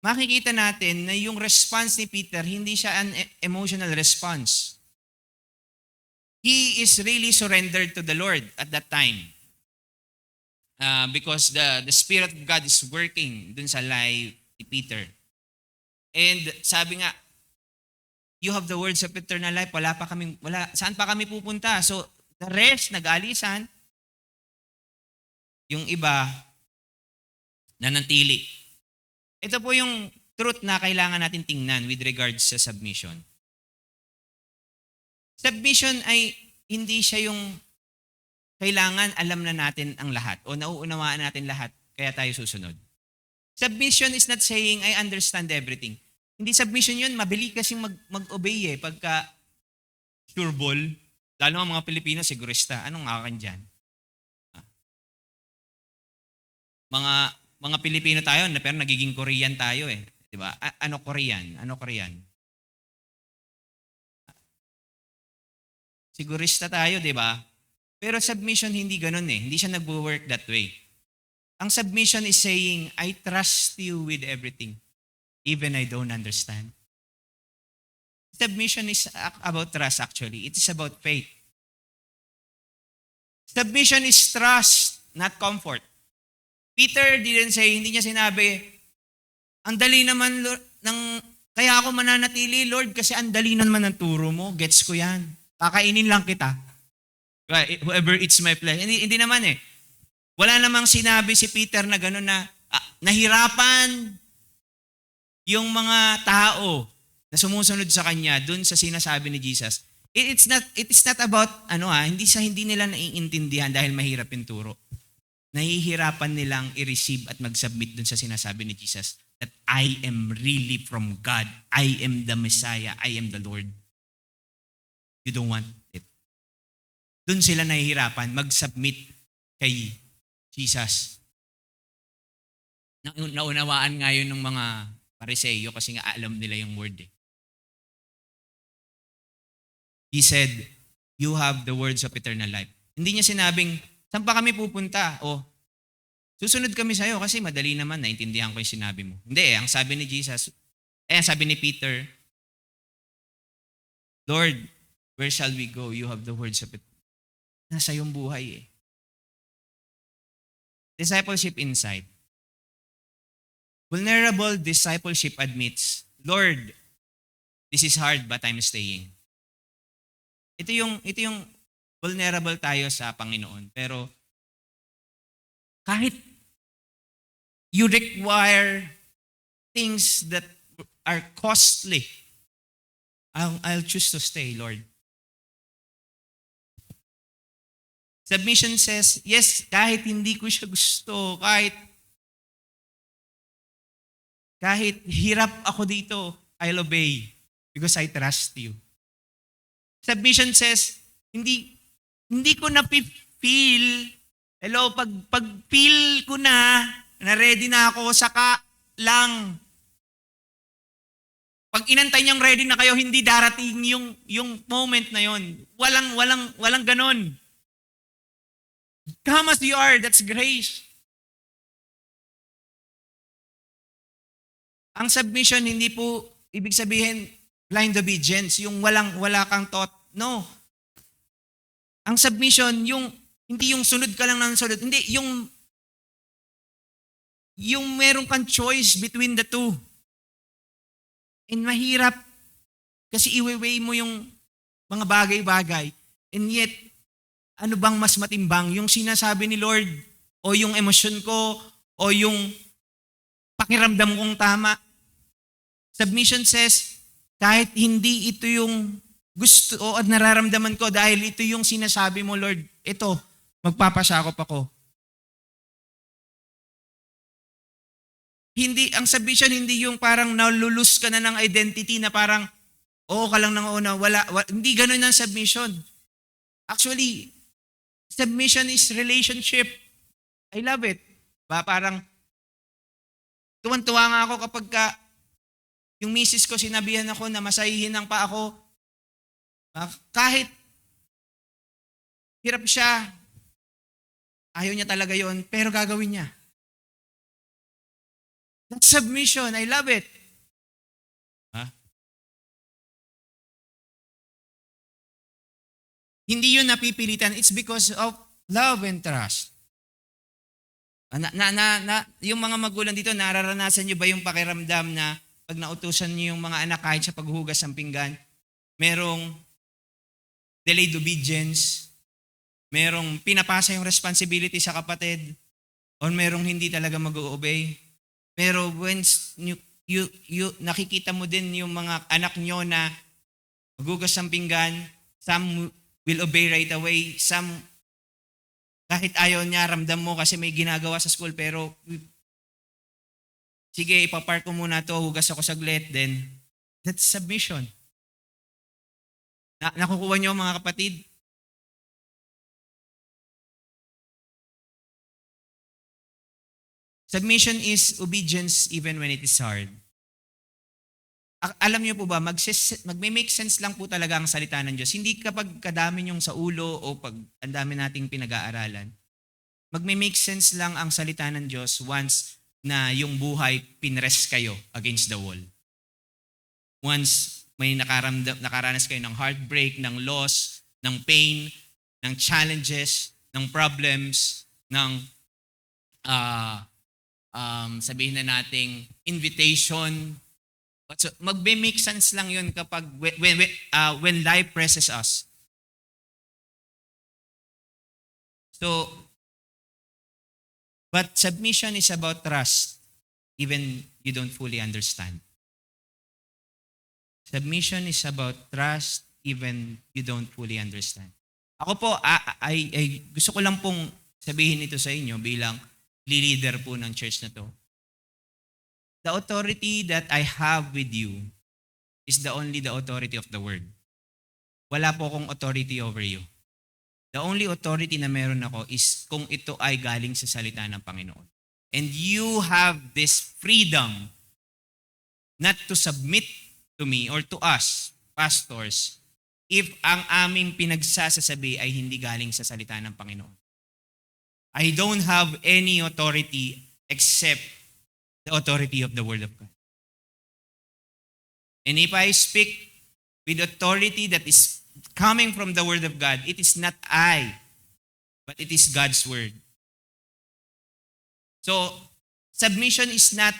Makikita natin na yung response ni Peter, hindi siya an emotional response. He is really surrendered to the Lord at that time. Because the Spirit of God is working dun sa life ni Peter. And sabi nga, you have the words of eternal life, saan pa kami pupunta? So, the rest, nag-alisan, yung iba, nanatili. Ito po yung truth na kailangan natin tingnan with regards sa submission. Submission ay hindi siya yung kailangan alam na natin ang lahat o nauunawaan natin lahat kaya tayo susunod. Submission is not saying I understand everything. Hindi submission yun, mabili kasing mag-obey pagka sureball, lalo ang mga Pilipino sigurista, anong akin dyan? Mga Pilipino tayo, pero nagiging Korean tayo di ba? Ano Korean? Sigurista tayo, di ba? Pero submission hindi ganun Hindi siya nag-work that way. Ang submission is saying, I trust you with everything, even I don't understand. Submission is about trust actually. It is about faith. Submission is trust, not comfort. Peter didn't say, hindi niya sinabi, ang dali naman kaya ako mananatili, Lord, kasi ang dali naman ng turo mo. Gets ko yan. Kakainin lang kita. Whoever eats my flesh. Hindi naman Wala namang sinabi si Peter na gano'n na nahirapan yung mga tao na sumusunod sa kanya dun sa sinasabi ni Jesus. It is not about hindi nila naiintindihan dahil mahirap yung turo. nahihirapan nilang i-receive at mag-submit dun sa sinasabi ni Jesus that I am really from God. I am the Messiah. I am the Lord. You don't want it. Dun sila nahihirapan mag-submit kay Jesus. Naunawaan nga yun ng mga Pariseyo kasi nga alam nila yung word eh. He said, you have the words of eternal life. Hindi niya sinabing, saan pa kami pupunta? O, susunod kami sa'yo kasi madali naman, naintindihan ko yung sinabi mo. Hindi ang sabi ni Jesus, ang sabi ni Peter, Lord, where shall we go? You have the words of it. Nasa iyong buhay eh. Discipleship insight. Vulnerable discipleship admits, Lord, this is hard but I'm staying. Ito yung vulnerable tayo sa Panginoon. Pero kahit you require things that are costly, I'll choose to stay, Lord. Submission says, yes, kahit hindi ko siya gusto, kahit hirap ako dito, I'll obey because I trust you. Submission says, hindi ko na-feel, pag feel ko na ready na ako, saka lang. Pag inantay niyang ready na kayo, hindi darating yung moment na yon. Walang ganon. Come as you are, that's grace. Ang submission, hindi po ibig sabihin blind obedience, yung wala kang thought. No. Ang submission, hindi yung sunod ka lang ng sunod. Hindi, yung meron kang choice between the two. And mahirap kasi iweweigh mo yung mga bagay-bagay. And yet, ano bang mas matimbang? Yung sinasabi ni Lord o yung emosyon ko o yung pakiramdam kong tama? Submission says, kahit hindi ito yung gusto o nararamdaman ko dahil ito yung sinasabi mo, Lord, ito, magpapasakop ako. Ang submission, hindi yung parang nalulus ka na ng identity na parang, oo ka lang ng una, hindi ganun ang submission. Actually, submission is relationship. I love it. Parang, tuwan-tuwa nga ako kapag yung misis ko sinabihan ako na masahihin ng pa ako. Kahit hirap siya, ayaw niya talaga yon, pero gagawin niya. That's submission. I love it. Hindi yun napipilitan. It's because of love and trust. Yung mga magulang dito, nararanasan nyo ba yung pakiramdam na pag nautusan nyo yung mga anak kahit sa paghuhugas ng pinggan, merong delayed obedience, merong pinapasa yung responsibility sa kapatid, o merong hindi talaga mag-obey. Pero when nakikita mo din yung mga anak nyo na maghugas ng pinggan, some will obey right away, some kahit ayaw niya, ramdam mo kasi may ginagawa sa school, pero sige, ipapark ko muna to, hugas ako saglit, then that's submission. Nakukuha niyo mga kapatid? Submission is obedience even when it is hard. Alam niyo po ba, magme-make sense lang po talaga ang salita ng Diyos. Hindi kapag kadami yung sa ulo o pag ang dami nating pinag-aaralan. Magme-make sense lang ang salita ng Diyos once na yung buhay pinrest kayo against the wall. Once may nakaranas kayo ng heartbreak, ng loss, ng pain, ng challenges, ng problems, ng sabihin na nating invitation. So, magbe-make sense lang yun kapag when life presses us. So, but submission is about trust even you don't fully understand. Submission is about trust even you don't fully understand. Ako po, gusto ko lang pong sabihin ito sa inyo bilang leader po ng church na to. The authority that I have with you is only the authority of the word. Wala po akong authority over you. The only authority na meron ako is kung ito ay galing sa salita ng Panginoon. And you have this freedom not to submit to me or to us, pastors, if ang aming pinagsasasabi ay hindi galing sa salita ng Panginoon. I don't have any authority except the authority of the Word of God. And if I speak with authority that is coming from the Word of God, it is not I, but it is God's Word. So, submission is not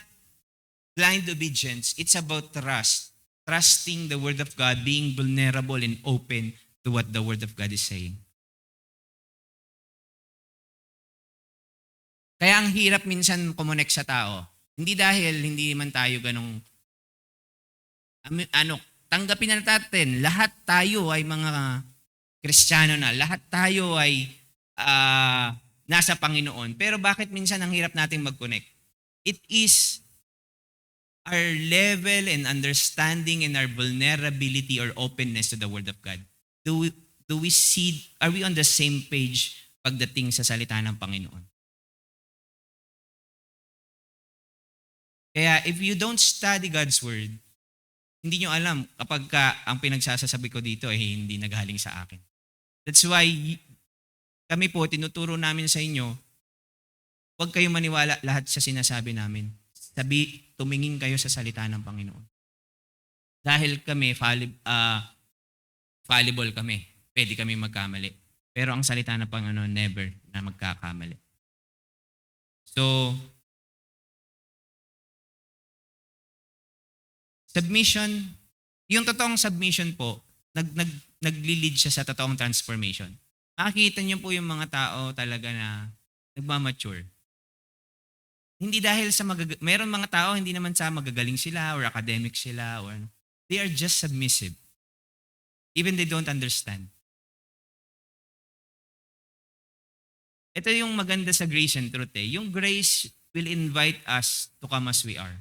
blind obedience. It's about trust. Trusting the Word of God, being vulnerable and open to what the Word of God is saying. Kaya ang hirap minsan kumonek sa tao. Hindi dahil hindi man tayo ganong, tanggapin na natin, lahat tayo ay mga Kristiyano na, lahat tayo ay nasa Panginoon. Pero bakit minsan ang hirap nating mag-connect? It is our level and understanding and our vulnerability or openness to the Word of God. Do we see, are we on the same page pagdating sa salita ng Panginoon? Kaya if you don't study God's Word, hindi nyo alam kapag ang pinagsasasabi ko dito ay hindi nagaling sa akin. That's why kami po, tinuturo namin sa inyo, huwag kayong maniwala lahat sa sinasabi namin. Tumingin kayo sa salita ng Panginoon. Dahil kami, fallible kami. Pwede kami magkamali. Pero ang salita ng Panginoon, never na magkakamali. So, submission, yung totoong submission po, nagli-lead siya sa totoong transformation. Makikita niyo po yung mga tao talaga na nagmamature. Hindi dahil sa meron mga tao hindi naman sa magagaling sila or academic sila or they are just submissive. Even they don't understand. Ito yung maganda sa grace and truth eh. Yung grace will invite us to come as we are.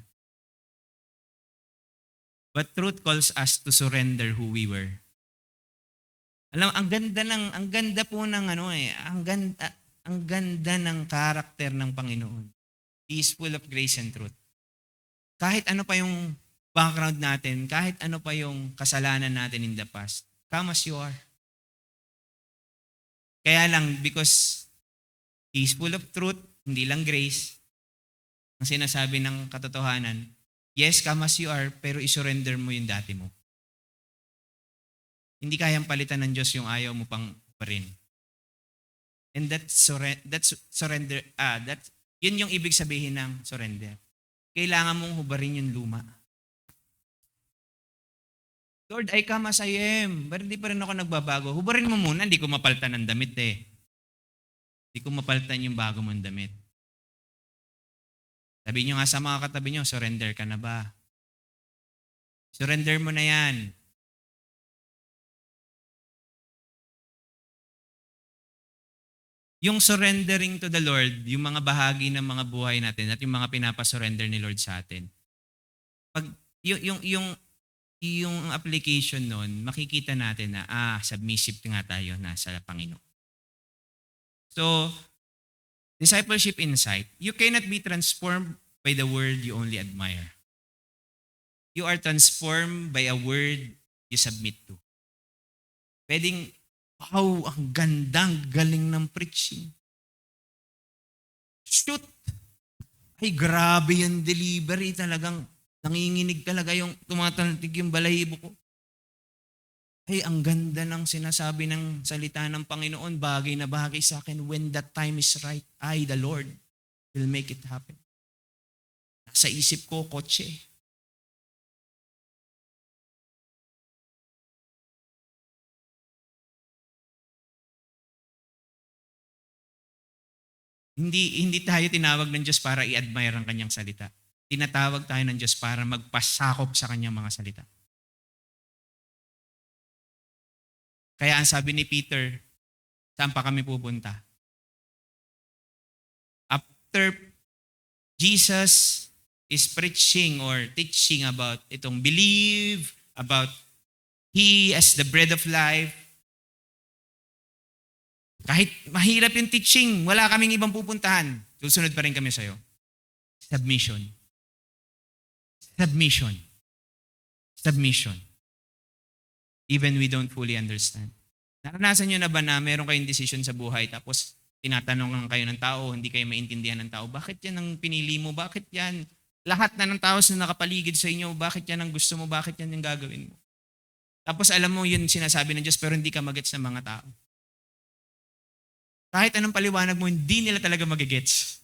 But truth calls us to surrender who we were. Alam, ang ganda po ng ang ganda ng karakter ng Panginoon. He is full of grace and truth. Kahit ano pa yung background natin, kahit ano pa yung kasalanan natin in the past, come as you are. Kaya lang, because He is full of truth, hindi lang grace, ang sinasabi ng katotohanan, yes, come as you are, pero isurrender mo yung dati mo. Hindi kayang palitan ng Diyos yung ayaw mo pang pa rin. And that's surrender. Yun yung ibig sabihin ng surrender. Kailangan mong hubarin yung luma. Lord, I come as I am. Pero hindi pa rin ako nagbabago. Hubarin mo muna, hindi ko mapalitan ng damit eh. Hindi ko mapalitan yung bago mong damit. Sabi nyo nga sa mga katabi nyo, surrender ka na ba? Surrender mo na yan. Yung surrendering to the Lord, yung mga bahagi ng mga buhay natin at yung mga pinapasurrender ni Lord sa atin. Pag yung application nun, makikita natin na submissive nga tayo na sa Panginoon. So, discipleship insight, you cannot be transformed by the word you only admire. You are transformed by a word you submit to. Pwedeng, wow, ang gandang galing ng preaching. Shoot! Ay, grabe yung delivery. Talagang nanginginig talaga yung tumataltig yung balahibo ko. Ay, ang ganda ng sinasabi ng salita ng Panginoon. Bagay na bagay sa akin. When that time is right, I, the Lord, will make it happen. Sa isip ko, kotse. Hindi tayo tinawag ng Diyos para i-admire ang kanyang salita. Tinatawag tayo ng Diyos para magpasakop sa kanyang mga salita. Kaya ang sabi ni Peter, saan pa kami pupunta? after Jesus is preaching or teaching about itong believe, about He as the bread of life, kahit mahirap yung teaching, wala kaming ibang pupuntahan, susunod pa rin kami sa'yo. Submission. Submission. Submission. Even we don't fully understand. Naranasan nyo na ba na meron kayong decision sa buhay tapos tinatanong lang kayo ng tao, hindi kayo maintindihan ng tao, bakit yan ang pinili mo? Bakit yan? Lahat na ng tao na nakapaligid sa inyo, bakit yan ang gusto mo? Bakit yan yung gagawin mo? Tapos alam mo yun sinasabi ng Diyos pero hindi ka magets ng mga tao. Kahit anong paliwanag mo, hindi nila talaga magigets.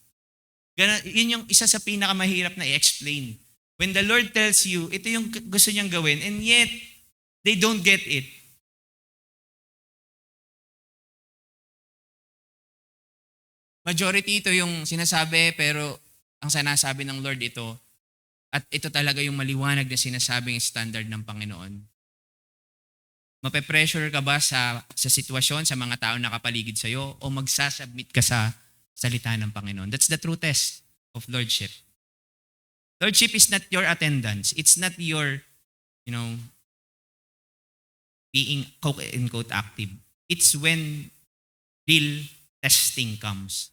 Yun yung isa sa pinakamahirap na i-explain. When the Lord tells you, ito yung gusto niyang gawin, and yet, they don't get it. Majority ito yung sinasabi, pero ang sinasabi ng Lord ito, at ito talaga yung maliwanag na sinasabing standard ng Panginoon. Mape-pressure ka ba sa sitwasyon, sa mga tao na nakapaligid sa'yo, o magsasubmit ka sa salita ng Panginoon? That's the true test of Lordship. Lordship is not your attendance. It's not your, being quote-unquote active. It's when real testing comes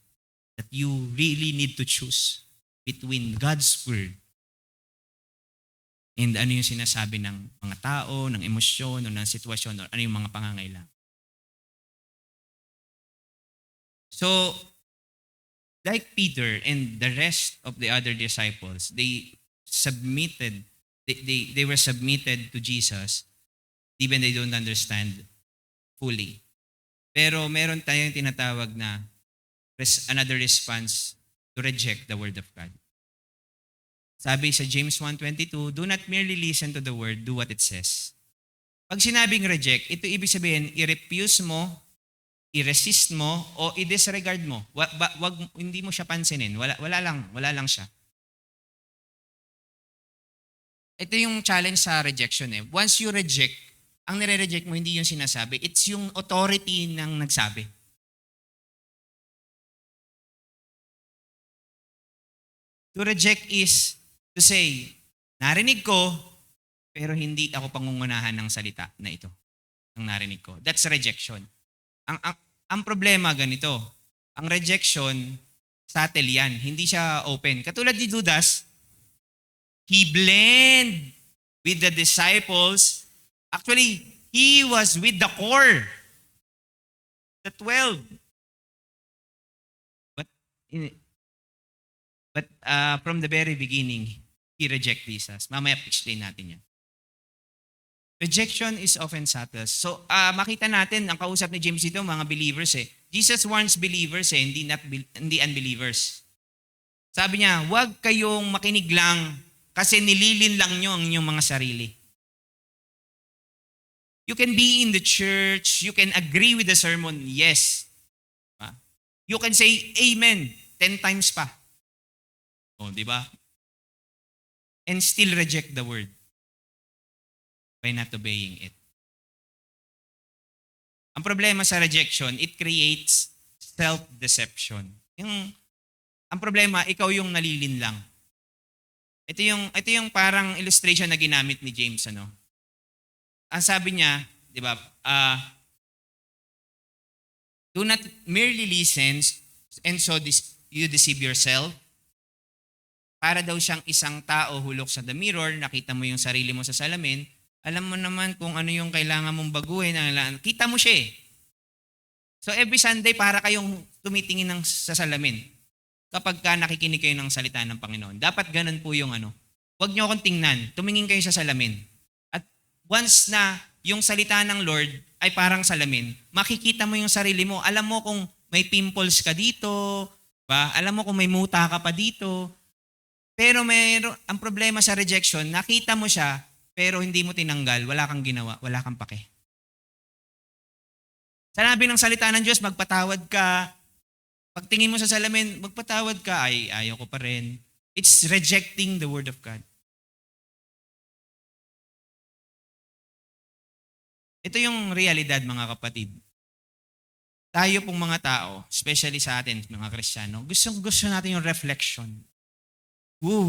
that you really need to choose between God's Word and ano yung sinasabi ng mga tao, ng emosyon, o ng sitwasyon, o ano yung mga pangangailangan. So, like Peter and the rest of the other disciples, they were submitted to Jesus even they don't understand fully. Pero meron tayong tinatawag na another response to reject the Word of God. Sabi sa James 1:22, do not merely listen to the Word, do what it says. Pag sinabing reject, ito ibig sabihin, i-refuse mo, i-resist mo, o i-disregard mo. Hindi mo siya pansinin. Wala lang siya. Ito yung challenge sa rejection eh. Once you reject, ang nire-reject mo hindi yung sinasabi, it's yung authority ng nagsabi. To reject is to say, narinig ko, pero hindi ako pangungunahan ng salita na ito, ng narinig ko. That's rejection. Ang problema ganito, ang rejection, subtle yan, hindi siya open. Katulad ni Judas, he blend with the disciples. Actually, he was with the core, the 12. But from the very beginning, he rejected Jesus. Mamaya explain natin yan. Rejection is often subtle. So, makita natin, ang kausap ni James dito, mga believers eh. Jesus warns believers eh, hindi unbelievers. Sabi niya, huwag kayong makinig lang kasi nililin lang nyo ang inyong mga sarili. You can be in the church, you can agree with the sermon, yes. You can say amen 10 times pa. O, di ba? And still reject the word by not obeying it. Ang problema sa rejection, it creates self-deception. Ang problema, ikaw yung nalilin lang. Ito yung parang illustration na ginamit ni James. Ang sabi niya, di ba, do not merely listen and so you deceive yourself. Para daw siyang isang tao hulok sa the mirror, nakita mo yung sarili mo sa salamin, alam mo naman kung ano yung kailangan mong baguhin, kita mo siya eh. So every Sunday, para kayong tumitingin sa salamin kapag ka nakikinig kayo ng salita ng Panginoon. Dapat ganun po yung Huwag niyo akong tingnan, tumingin kayo sa salamin. At once na yung salita ng Lord ay parang salamin, makikita mo yung sarili mo. Alam mo kung may pimples ka dito, ba? Alam mo kung may muta ka pa dito. Pero ang problema sa rejection, nakita mo siya, pero hindi mo tinanggal, wala kang ginawa, wala kang pake. Sanabi ng salita ng Diyos, magpatawad ka. Pagtingin mo sa salamin, magpatawad ka, ay ayaw ko pa rin. It's rejecting the Word of God. Ito yung realidad mga kapatid. tayo pong mga tao, especially sa atin, mga Kristiyano, gusto natin yung reflection.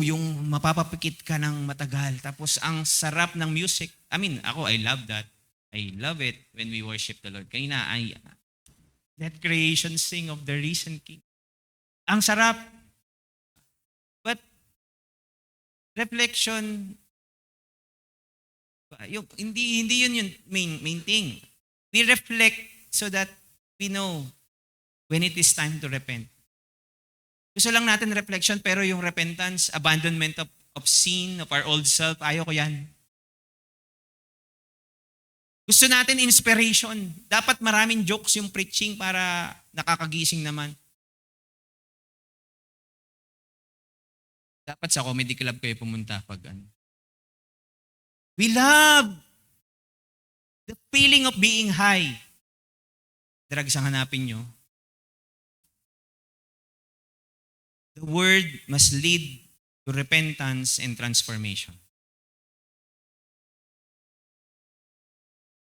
Yung mapapapikit ka ng matagal. Tapos ang sarap ng music. Ako, I love that. I love it when we worship the Lord. Kanina, that creation sing of the risen King. Ang sarap. But, reflection, hindi yun yung main thing. We reflect so that we know when it is time to repent. Gusto lang natin reflection, pero yung repentance, abandonment of sin, of our old self, ayaw ko yan. Gusto natin inspiration. Dapat maraming jokes yung preaching para nakakagising naman. Dapat sa comedy club kayo pumunta pag ano. We love the feeling of being high. Drugs ang hanapin nyo. The word must lead to repentance and transformation.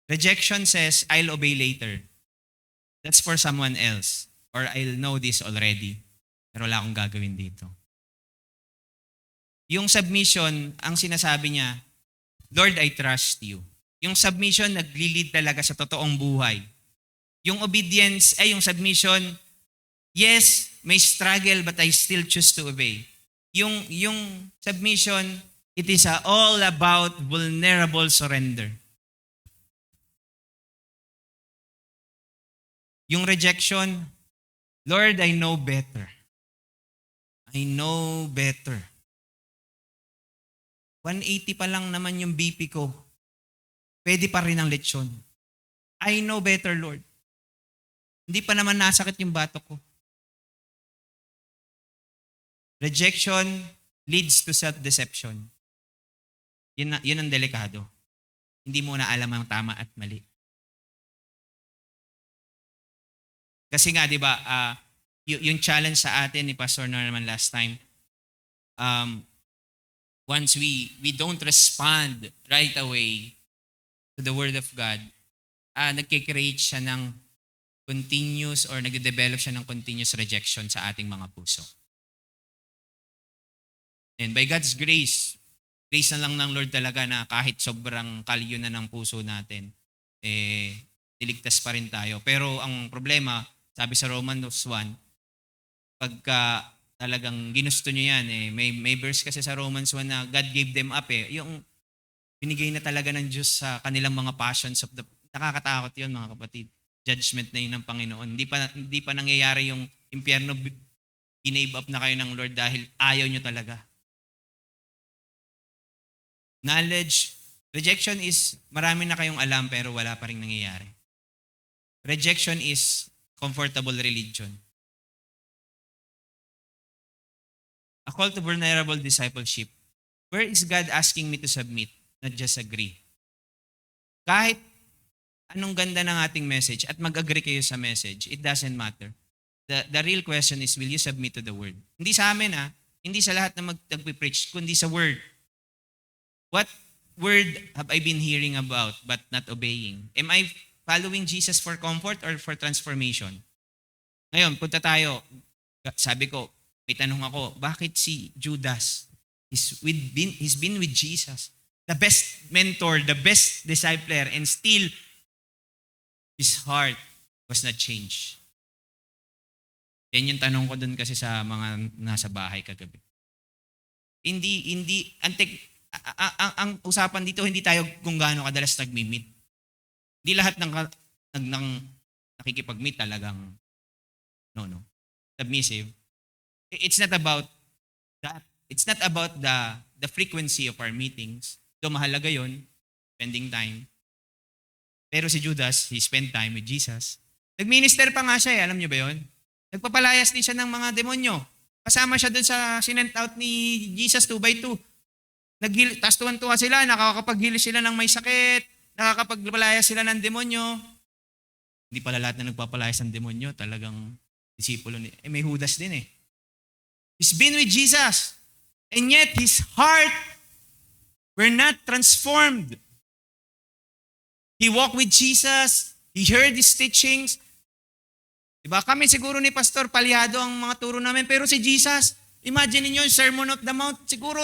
Rejection says, I'll obey later. That's for someone else. Or I'll know this already. Pero wala akong gagawin dito. Yung submission, ang sinasabi niya, Lord, I trust you. Yung submission, nagli-lead talaga sa totoong buhay. Yung obedience, yung submission, yes, may struggle but I still choose to obey. Yung submission, it is all about vulnerable surrender. Yung rejection, Lord, I know better. I know better. 180 pa lang naman yung BP ko. Pwede pa rin ang lechon. I know better, Lord. Hindi pa naman nasakit yung batok ko. Rejection leads to self-deception. Yun ang delikado. Hindi mo na alam ang tama at mali. Kasi nga, di ba, yung challenge sa atin ni Pastor Norman last time, once we don't respond right away to the Word of God, nagkikreate siya ng continuous or nagde-develop siya ng continuous rejection sa ating mga puso. And by God's grace na lang ng Lord talaga na kahit sobrang kalyo na ng puso natin, niligtas pa rin tayo. Pero ang problema, sabi sa Romans 1, pagka talagang ginusto nyo yan, may verse kasi sa Romans 1 na God gave them up yung binigay na talaga ng Diyos sa kanilang mga passions of the, nakakatakot yun mga kapatid. Judgment na yun ng Panginoon. Hindi pa nangyayari yung impyerno, ginave up na kayo ng Lord dahil ayaw nyo talaga. Knowledge, rejection is marami na kayong alam pero wala pa rin nangyayari. Rejection is comfortable religion. A call to vulnerable discipleship. Where is God asking me to submit, not just agree? Kahit anong ganda ng ating message at mag-agree kayo sa message, it doesn't matter. The real question is, will you submit to the word? Hindi sa amin hindi sa lahat na magpre-preach, kundi sa word. What word have I been hearing about but not obeying? Am I following Jesus for comfort or for transformation? Ngayon, punta tayo. Sabi ko, may tanong ako, bakit si Judas? He's been with Jesus. The best mentor, the best discipler, and still his heart was not changed. Yan yung tanong ko dun kasi sa mga nasa bahay kagabi. Ang usapan dito, hindi tayo kung gaano kadalas nag-meet. Hindi lahat ng nakikipag-meet talagang submissive. It's not about that. It's not about the frequency of our meetings. Ito mahalaga yun, spending time. Pero si Judas, he spent time with Jesus. Nag-minister pa nga siya alam niyo ba yun? Nagpapalayas din siya ng mga demonyo. Kasama siya dun sa sinent out ni Jesus 2x2. Tapos tuwan-tuwa sila, nakakapaghilis sila ng may sakit, nakakapagpalayas sila ng demonyo. Hindi pala lahat na nagpapalayas ng demonyo, talagang disipulo ni... may Judas din He's been with Jesus. And yet, his heart were not transformed. He walked with Jesus. He heard his teachings. Diba? Kami siguro ni Pastor, palyado ang mga turo namin. Pero si Jesus, imagine niyo yung Sermon of the Mount, siguro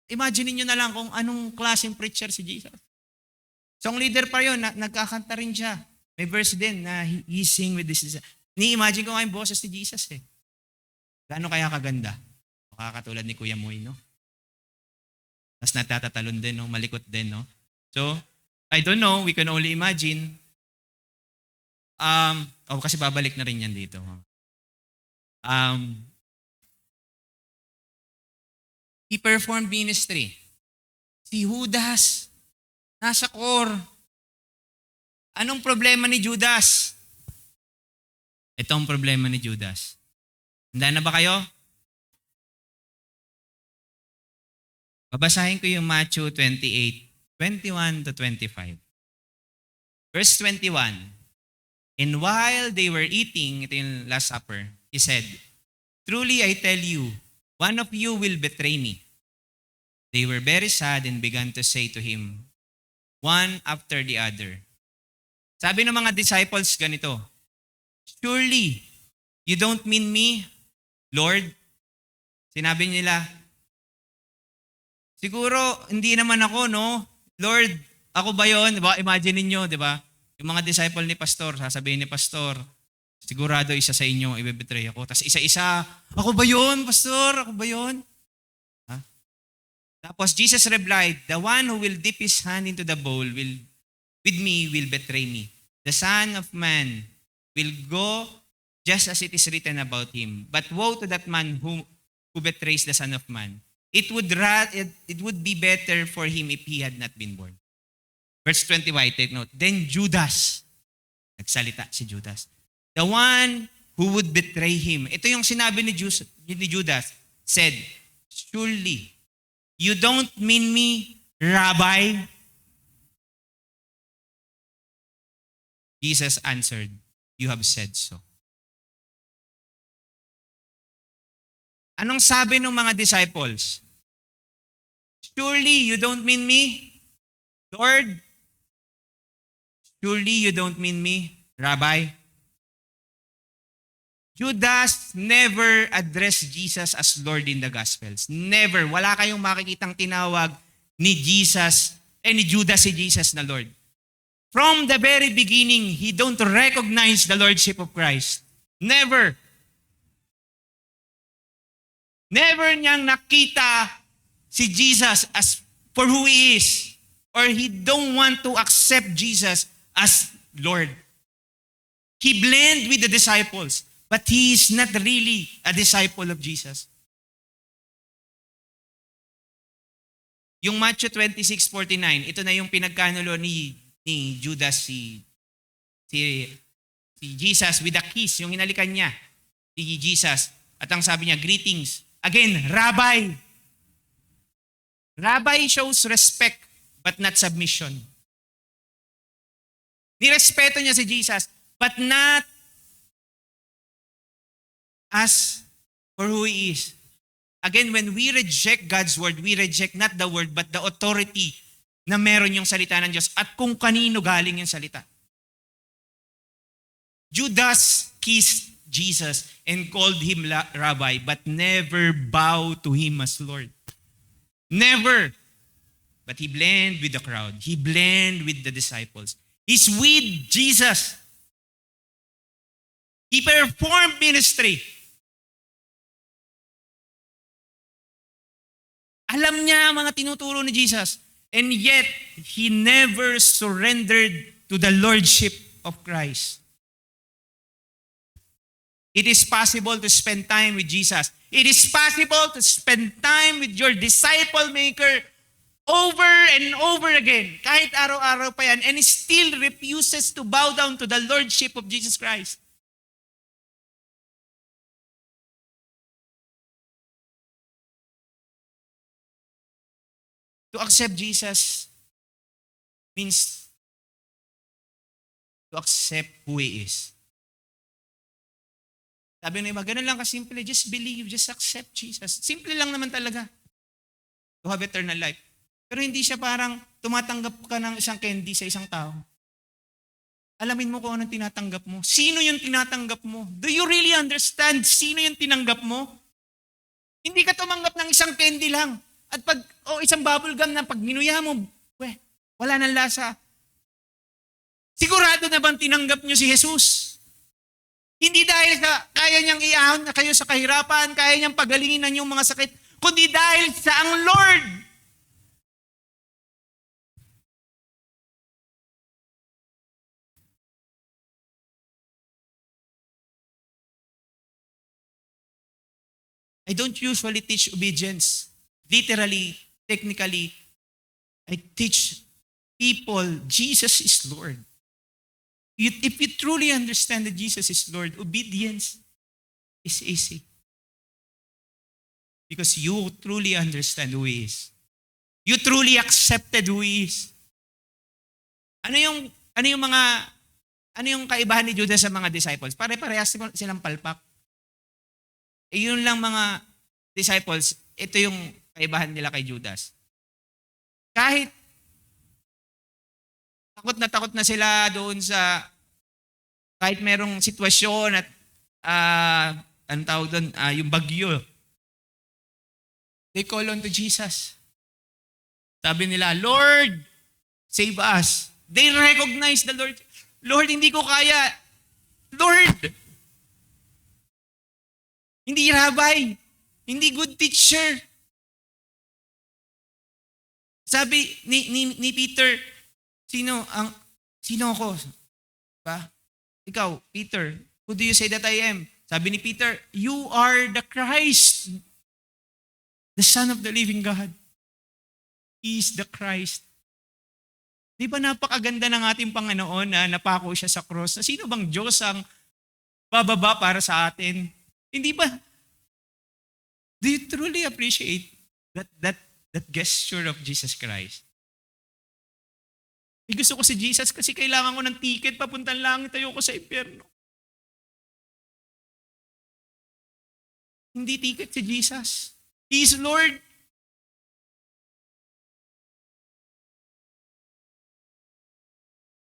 imagine niyo na lang kung anong klaseng preacher si Jesus. Song leader pa yun, nagkakanta rin siya. May verse din na he sing with this. Ni-imagine ko nga yung boses ni Jesus eh. Gaano kaya kaganda? Makakatulad ni Kuya Moy, no? Tapos natatatalon din, no? Malikot din, no? So, I don't know, we can only imagine. Kasi babalik na rin yan dito. He performed ministry. Si Judas, nasa core. Anong problema ni Judas? Ito ang problema ni Judas. Handa na ba kayo? Babasahin ko yung Matthew 28:21 to 25. Verse 21. And while they were eating, ito yung Last Supper, he said, truly I tell you, one of you will betray me. They were very sad and began to say to him, one after the other. Sabi ng mga disciples ganito, surely you don't mean me, Lord? Sinabi nila, siguro hindi naman ako, no? Lord, ako ba yun? Diba? Imagine niyo, di ba? Yung mga disciple ni Pastor, sasabihin ni Pastor, sigurado isa sa inyo, ibebetray ako. Tapos isa-isa, ako ba yun, Pastor? Ako ba yun? Ha? Tapos Jesus replied, the one who will dip his hand into the bowl with me will betray me. The Son of Man will go just as it is written about him. But woe to that man who betrays the Son of Man. It would be better for him if he had not been born. Verse 20, take note. Then Judas, nagsalita si Judas, the one who would betray him. Ito yung sinabi ni Judas, said, surely, you don't mean me, Rabbi? Jesus answered, you have said so. Anong sabi ng mga disciples? Surely, you don't mean me, Lord? Surely you don't mean me, Rabbi? Judas never addressed Jesus as Lord in the Gospels. Never. Wala kayong makikitang tinawag ni Judas si Jesus na Lord. From the very beginning, he don't recognize the Lordship of Christ. Never. Never niyang nakita si Jesus as for who he is. Or he don't want to accept Jesus as Lord. He blended with the disciples, but he is not really a disciple of Jesus. Yung Matthew 26:49, ito na yung pinagkanulo ni Judas si Jesus with a kiss, yung hinalikan niya si Jesus. At ang sabi niya, greetings. Again, Rabbi. Rabbi shows respect but not submission. Nirespeto niya si Jesus, but not as for who he is. Again, when we reject God's word, we reject not the word, but the authority na meron yung salita ng Diyos at kung kanino galing yung salita. Judas kissed Jesus and called him Rabbi, but never bowed to him as Lord. Never. But he blended with the crowd. He blended with the disciples. He's with Jesus. He performed ministry. Alam niya ang mga tinuturo ni Jesus. And yet, he never surrendered to the Lordship of Christ. It is possible to spend time with Jesus. It is possible to spend time with your disciple maker over and over again, kahit araw-araw pa yan, and he still refuses to bow down to the Lordship of Jesus Christ. To accept Jesus means to accept who He is. Sabi ng iba, ganun lang kasimple, just believe, just accept Jesus. Simple lang naman talaga to have eternal life. Pero hindi siya parang tumatanggap ka ng isang candy sa isang tao. alamin mo kung anong tinatanggap mo. Sino yung tinatanggap mo? Do you really understand sino yung tinanggap mo? Hindi ka tumanggap ng isang candy lang. At isang bubble gum na pag ginuya mo, wala nang lasa. Sigurado na bang tinanggap nyo si Jesus? Hindi dahil kaya niyang iahon na kayo sa kahirapan, kaya niyang pagalingin ang inyong mga sakit, kundi dahil sa ang Lord. I don't usually teach obedience. Literally, technically, I teach people Jesus is Lord. If you truly understand that Jesus is Lord, obedience is easy. Because you truly understand who He is. You truly accepted who He is. Ano yung kaibahan ni Judas sa mga disciples? Pare-parehas silang palpak. Yun lang mga disciples, ito yung kaibahan nila kay Judas. Kahit takot na sila doon kahit merong sitwasyon at anong tawag doon, yung bagyo. They call on to Jesus. Sabi nila, Lord, save us. They recognize the Lord. Lord, hindi ko kaya. Lord, hindi rabbi, hindi good teacher. Sabi ni Peter, sino ako? Ba? Ikaw, Peter, who do you say that I am? Sabi ni Peter, you are the Christ, the Son of the living God. He is the Christ. Di ba napakaganda ng ating Panginoon na napako siya sa cross? Na sino bang Diyos ang bababa para sa atin? Hindi ba? Do you truly appreciate that gesture of Jesus Christ? Gusto ko si Jesus kasi kailangan ko ng ticket papuntang langit, ayoko sa impyerno. Hindi ticket si Jesus. He is Lord.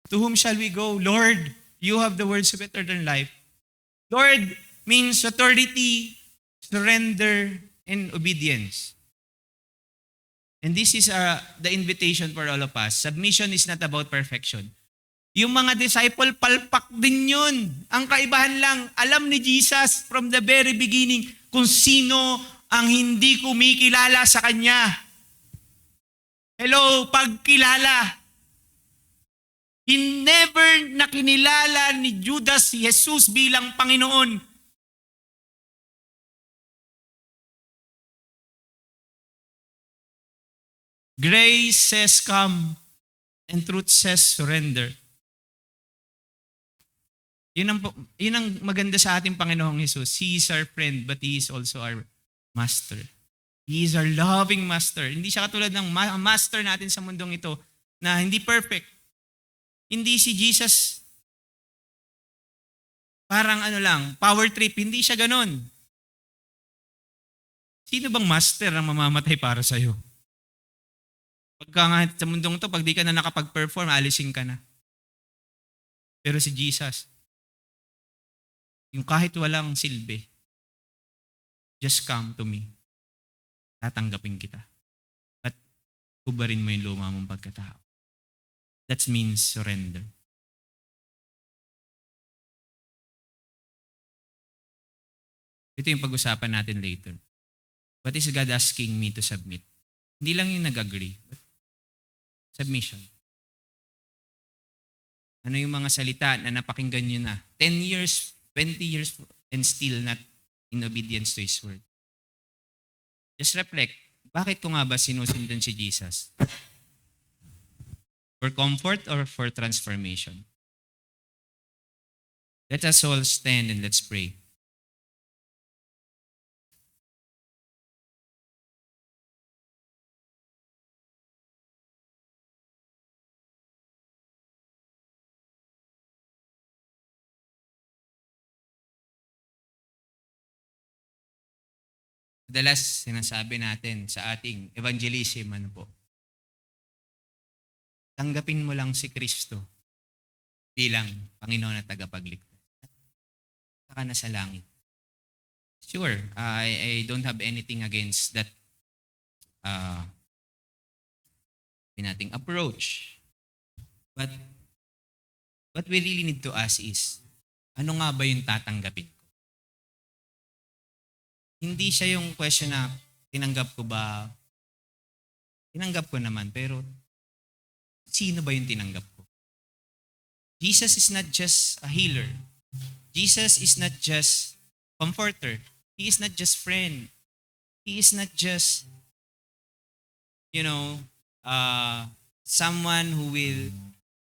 To whom shall we go? Lord, you have the words of eternal life. Lord means authority, surrender, and obedience. And this is the invitation for all of us. Submission is not about perfection. Yung mga disciple, palpak din yun. Ang kaibahan lang, alam ni Jesus from the very beginning kung sino ang hindi kumikilala sa Kanya. Hello, pagkilala. He never nakinilala ni Judas si Jesus bilang Panginoon. Grace says come and truth says surrender. Yun ang maganda sa ating Panginoong Jesus. He is our friend but He is also our master. He is our loving master. Hindi siya katulad ng master natin sa mundong ito na hindi perfect. Hindi si Jesus parang power trip. Hindi siya ganon. Sino bang master ang mamamatay para sa'yo? Pagka nga sa mundong to, pag di ka na nakapag-perform, alisin ka na. Pero si Jesus, yung kahit walang silbi, just come to me. Tatanggapin kita. At hubarin mo yung luma mong pagkatao. That means surrender. Ito yung pag-usapan natin later. What is God asking me to submit? Hindi lang yung nag-agree, but submission. Ano yung mga salita na napakinggan nyo na? 10 years, 20 years, and still not in obedience to His word. Just reflect, bakit ko nga ba sinusundan si Jesus? For comfort or for transformation? Let us all stand and let's pray. Madalas sinasabi natin sa ating evangelism, tanggapin mo lang si Kristo. bilang Panginoon at tagapagligtas. Saka na sa langit. Sure, I don't have anything against that nating approach. But what we really need to ask is, ano nga ba yung tatanggapin ko? Hindi siya yung question na tinanggap ko ba? Tinanggap ko naman, pero sino ba yung tinanggap ko? Jesus is not just a healer. Jesus is not just comforter. He is not just friend. He is not just, someone who will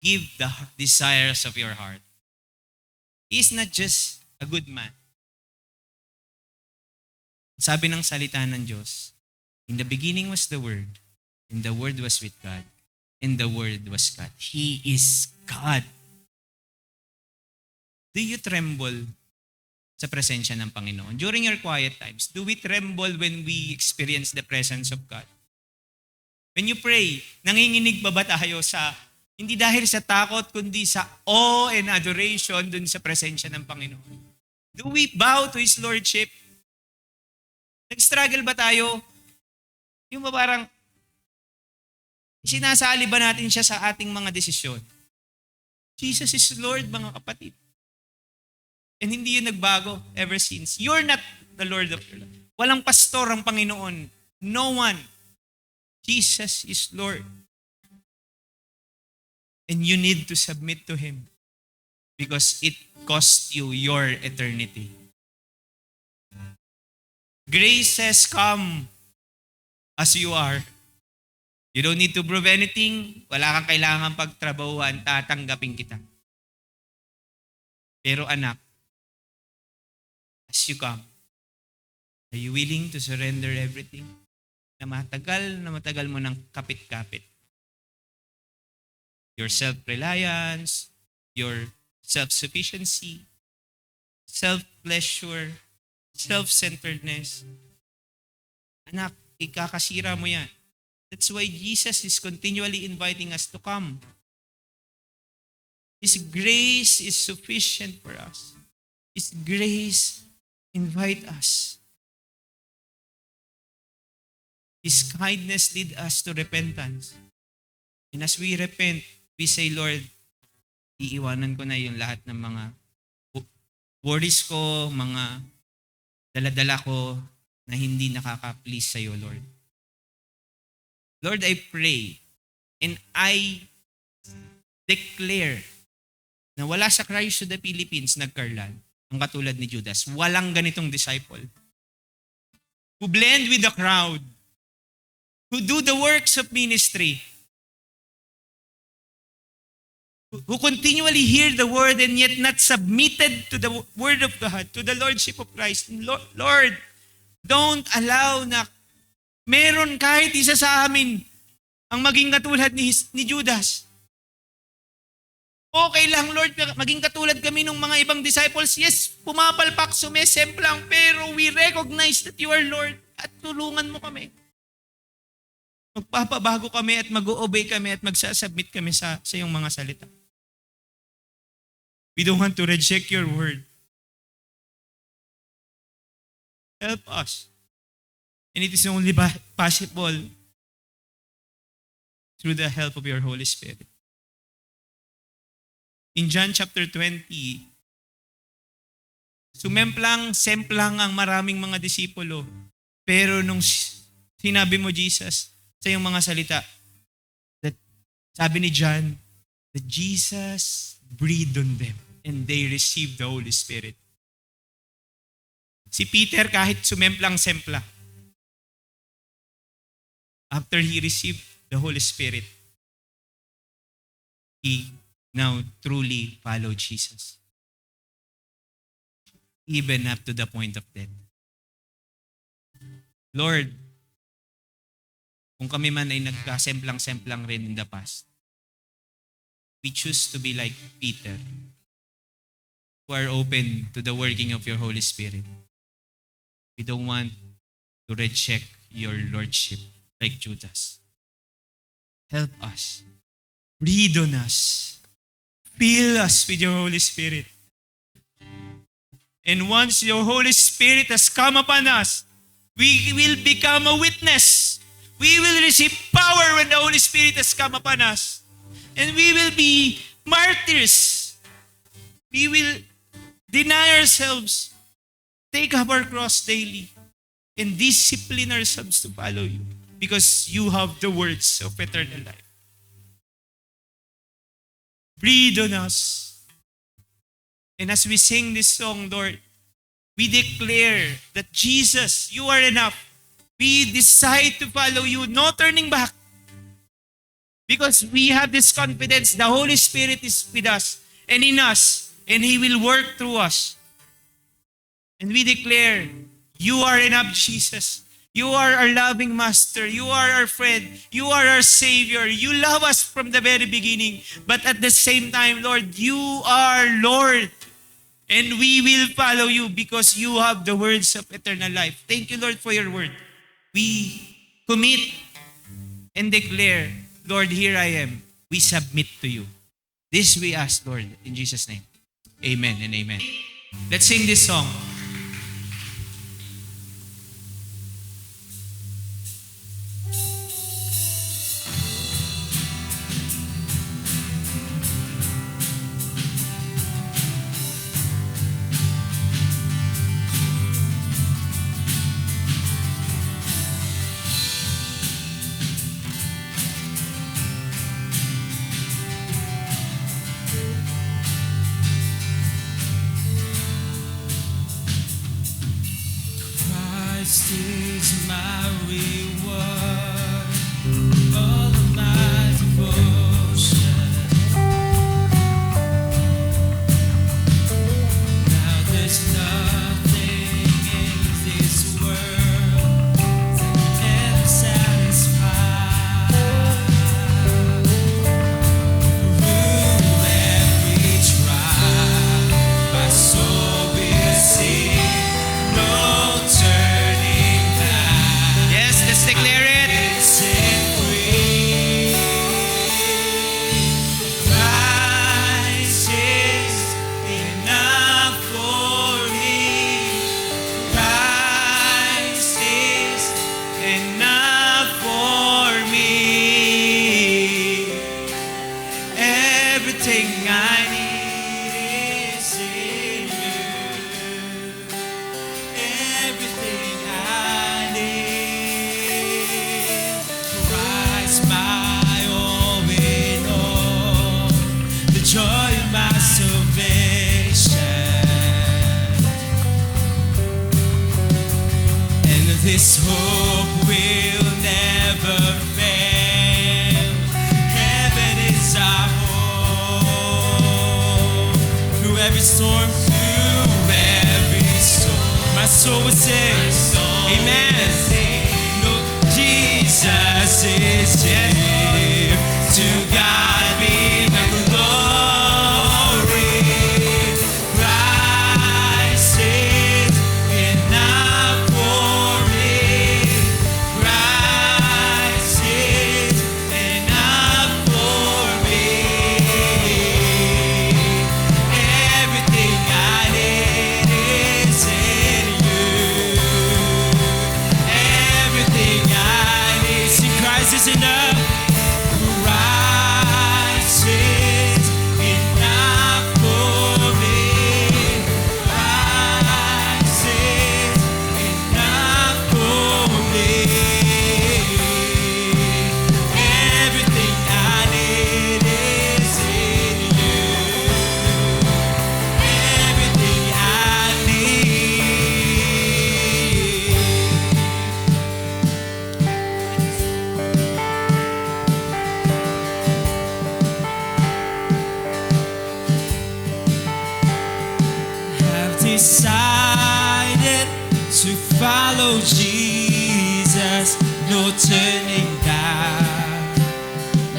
give the desires of your heart. He is not just a good man. Sabi ng salita ng Diyos, in the beginning was the Word, and the Word was with God, and the Word was God. He is God. Do you tremble sa presensya ng Panginoon? During your quiet times, do we tremble when we experience the presence of God? When you pray, nanginginig ba tayo hindi dahil sa takot, kundi sa awe and adoration dun sa presensya ng Panginoon? Do we bow to His Lordship? Nag-struggle ba tayo? Yung ba parang, sinasali ba natin siya sa ating mga desisyon? Jesus is Lord, mga kapatid. And hindi yun nagbago ever since. You're not the Lord of your life. Walang pastor ang Panginoon. No one. Jesus is Lord. And you need to submit to Him because it cost you your eternity. Grace has come as you are. You don't need to prove anything. Wala kang kailangan pagtrabahuan. Tatanggapin kita. Pero anak, as you come, are you willing to surrender everything? Na matagal mo ng kapit-kapit. Your self-reliance, your self-sufficiency, self-pleasure, self-centeredness. Anak, ikakasira mo yan. That's why Jesus is continually inviting us to come. His grace is sufficient for us. His grace invite us. His kindness lead us to repentance. And as we repent, we say, Lord, iiwanan ko na yung lahat ng mga worries ko, mga dala-dala ko na hindi nakaka-please sa'yo, Lord. Lord, I pray and I declare na wala sa Christ to the Philippines nagkarlan ang katulad ni Judas. Walang ganitong disciple who blend with the crowd, who do the works of ministry, who continually hear the word and yet not submitted to the word of God, to the Lordship of Christ. Lord, don't allow na meron kahit isa sa amin ang maging katulad ni Judas. Okay lang, Lord, maging katulad kami ng mga ibang disciples. Yes, pumapalpak, sumesemplang, pero we recognize that you are Lord at tulungan mo kami. Magpapabago kami at mag-o-obey kami at magsasubmit kami sa iyong mga salita. We don't want to reject your word. Help us. And it is only possible through the help of your Holy Spirit. In John chapter 20, semplang ang maraming mga disipulo. Pero nung sinabi mo, Jesus, sa iyong mga salita, that sabi ni John, that Jesus breathed on them and they received the Holy Spirit. Si Peter kahit sumemplang-sempla, after he received the Holy Spirit, he now truly followed Jesus. Even up to the point of death. Lord, kung kami man ay nagkasemplang-semplang rin in the past, we choose to be like Peter, who are open to the working of your Holy Spirit. We don't want to reject your Lordship like Judas. Help us. Breathe on us. Fill us with your Holy Spirit. And once your Holy Spirit has come upon us, we will become a witness. We will receive power when the Holy Spirit has come upon us. And we will be martyrs. We will deny ourselves, take up our cross daily, and discipline ourselves to follow you, because you have the words of eternal life. Breathe on us. And as we sing this song, Lord, we declare that Jesus, you are enough. We decide to follow you, no turning back. Because we have this confidence, the Holy Spirit is with us and in us, and He will work through us. And we declare, you are enough, Jesus. You are our loving Master. You are our friend. You are our Savior. You love us from the very beginning. But at the same time, Lord, you are Lord. And we will follow you because you have the words of eternal life. Thank you, Lord, for your word. We commit and declare, Lord, here I am. We submit to you. This we ask, Lord, in Jesus' name. Amen and amen. Let's sing this song. Christ is my reward, all of my devotion. Now there's nothing in this world that can ever satisfy. Through every trial, my soul will sing. No turning back. Yes, let's declare it. Set free. Christ is enough for me. Christ is enough for me. Everything I need is in you. Everything I need. Christ, my all in all. The joy of my salvation. And this hope will never fail. Heaven is our home. Through every storm, my soul will sing. Amen. No, Jesus is here. To God be the glory. Christ is enough for me. Christ is enough for me. Everything I need is in you. Everything I need. See, Christ is enough. Christ is enough for me. Christ is enough for me. Everything I need is in you. Everything I need. Have decided to follow Jesus. No turning back.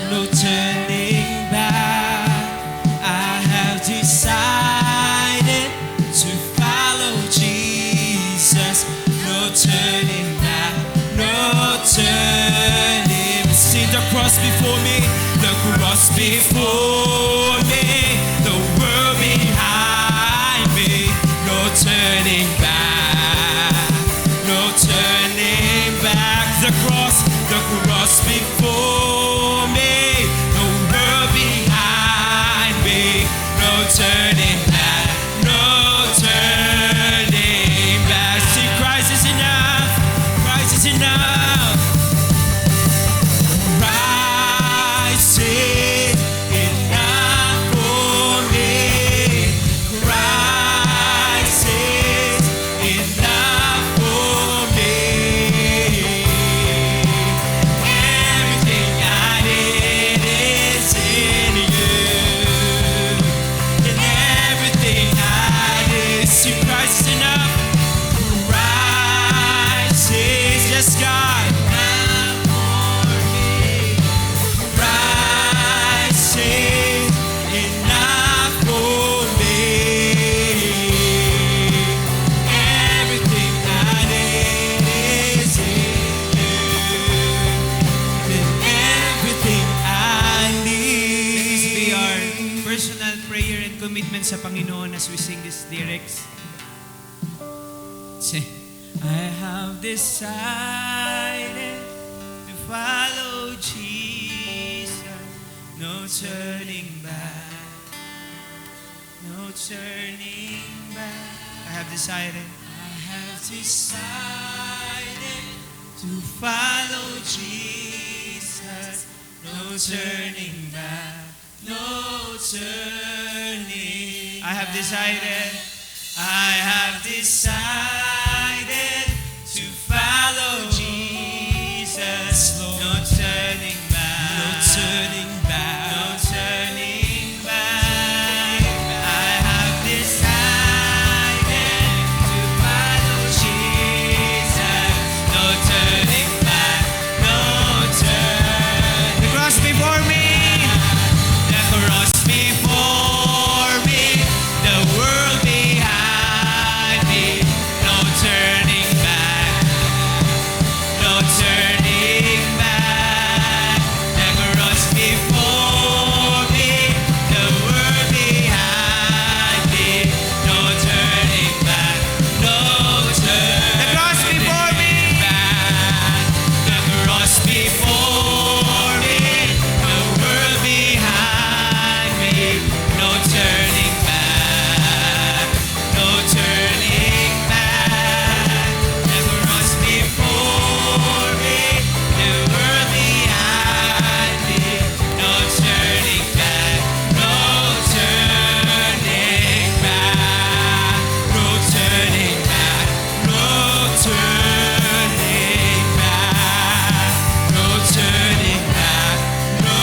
No turning back. I have decided to follow Jesus. No turning back. No turning. See the cross before me. The cross before me. turning back, no turning back. The cross before me, the world behind me, no turning back, no turning back. See, Christ is enough, Christ is enough. Christ is enough for me. Christ is enough for me. Everything I need is in you. And everything I need, see, Christ is enough. Christ is, yes, God. Christ is enough for me. Everything I need is in you. And everything I Let need. this be our personal prayer and commitment sa Panginoon as we sing these lyrics. Say, I have decided to follow Jesus, no turning back, no turning back. I have decided to follow Jesus, no turning back, no turning. I have decided to follow Jesus, no turning back, No turning back. no turning back. I have decided to follow Jesus, no turning back, no turning. The cross before me, the cross before me, the world behind me, no turning back, no turning back. The cross before me, the world behind me, no turning back, no turning. The cross before me, the cross before me, the world behind me, no turning back, no turning back. The cross before me, the world behind me, no turning back, no turning back, no turning back, no turning back, no turning back, no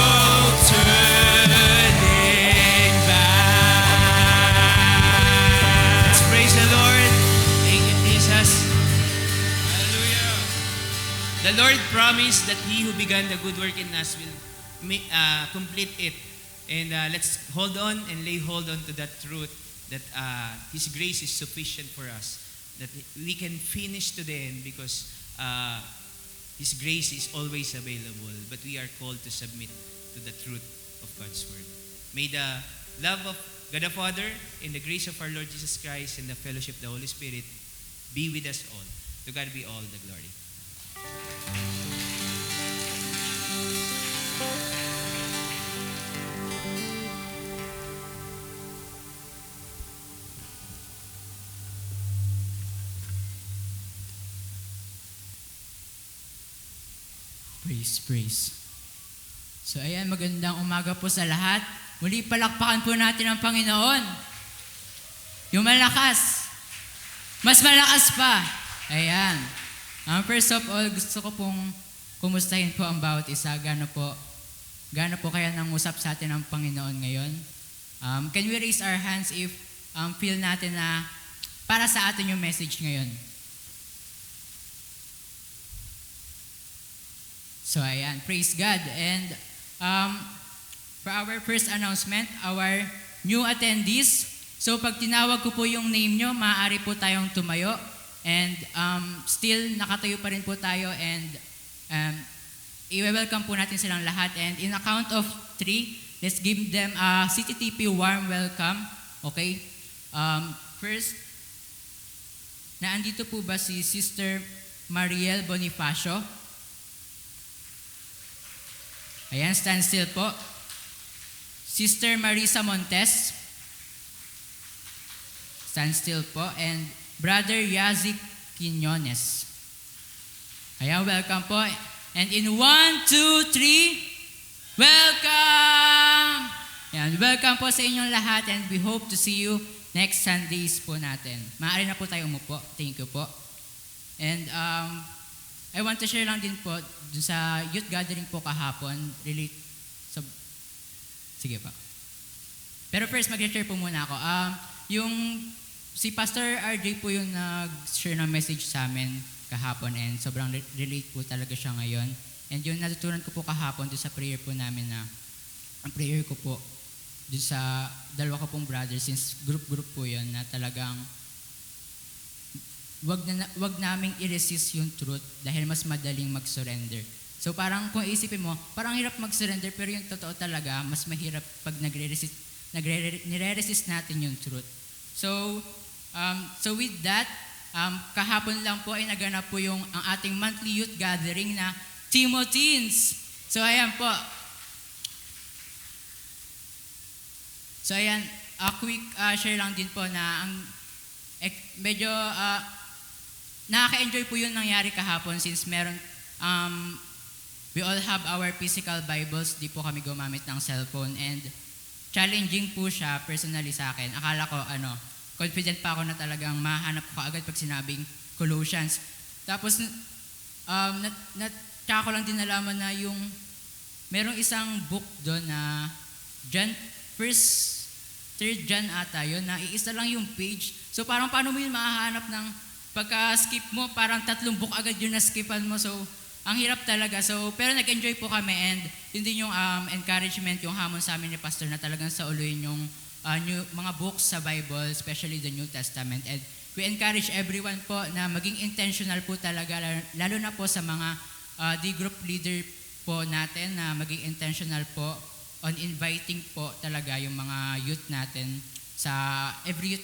turning back. Let's praise the Lord. Thank you, Jesus. Hallelujah. The Lord promised that He who began the good work in us will complete it. And let's hold on and lay hold on to that truth that His grace is sufficient for us. That we can finish to the end because His grace is always available. But we are called to submit to the truth of God's Word. May the love of God the Father and the grace of our Lord Jesus Christ and the fellowship of the Holy Spirit be with us all. To God be all the glory. Praise. So ayan, magandang umaga po sa lahat. Muli palakpakan po natin ang Panginoon. Yung malakas. Mas malakas pa. Ayan. First of all, gusto ko pong kumustahin po ang bawat isa. Gaano po kaya nangusap sa atin ang Panginoon ngayon? Can we raise our hands if feel natin na para sa atin yung message ngayon? So ayan, praise God. And for our first announcement, our new attendees, so pag tinawag ko po yung name nyo, maaari po tayong tumayo. And still, nakatayo pa rin po tayo. And i-welcome po natin silang lahat. And in a count of 3, let's give them a CTTP warm welcome. Okay? First, Naandito po ba si Sister Mariel Bonifacio? Ayan, stand still po. Sister Marisa Montes? Stand still po. And Brother Yazik Quinones. Ayan, welcome po. And in 1, 2, 3, welcome! Ayan, welcome po sa inyong lahat and we hope to see you next Sundays po natin. Maaari na po tayo umupo. Thank you po. And I want to share lang din po dun sa youth gathering po kahapon. Sige pa. Pero first, mag-share po muna ako. Si Pastor RJ po yung nag-share ng message sa amin kahapon and sobrang relate po talaga siya ngayon. And yung natutunan ko po kahapon doon sa prayer po namin na ang prayer ko po doon sa dalawa ko pong brothers, since group po yun, na talagang wag naming i-resist yung truth dahil mas madaling mag-surrender. So parang kung isipin mo, parang hirap mag-surrender pero yung totoo talaga, mas mahirap pag nire-resist natin yung truth. So with that, kahapon lang po ay naganap po ang ating monthly youth gathering na Timoteens. So ayan po. So ayan, quick share lang din po na medyo nakaka-enjoy po yung nangyari kahapon since meron we all have our physical Bibles, di po kami gumamit ng cellphone and challenging po siya personally sa akin. Akala ko confident pa ako na talagang mahanap ko agad pag sinabing Colossians. Tapos, tsaka ko lang din nalaman na merong isang book doon na third John ata yun, na iisa lang yung page. So parang paano mo yun mahahanap ng pagka-skip mo, parang 3 book agad yung na-skipan mo. So, ang hirap talaga. So, pero nag-enjoy po kami and yun din yung encouragement, yung hamon sa amin ni Pastor na talagang sauluin yung mga books sa Bible, especially the New Testament. And we encourage everyone po na maging intentional po talaga, lalo na po sa mga D-group leader po natin na maging intentional po on inviting po talaga yung mga youth natin sa every youth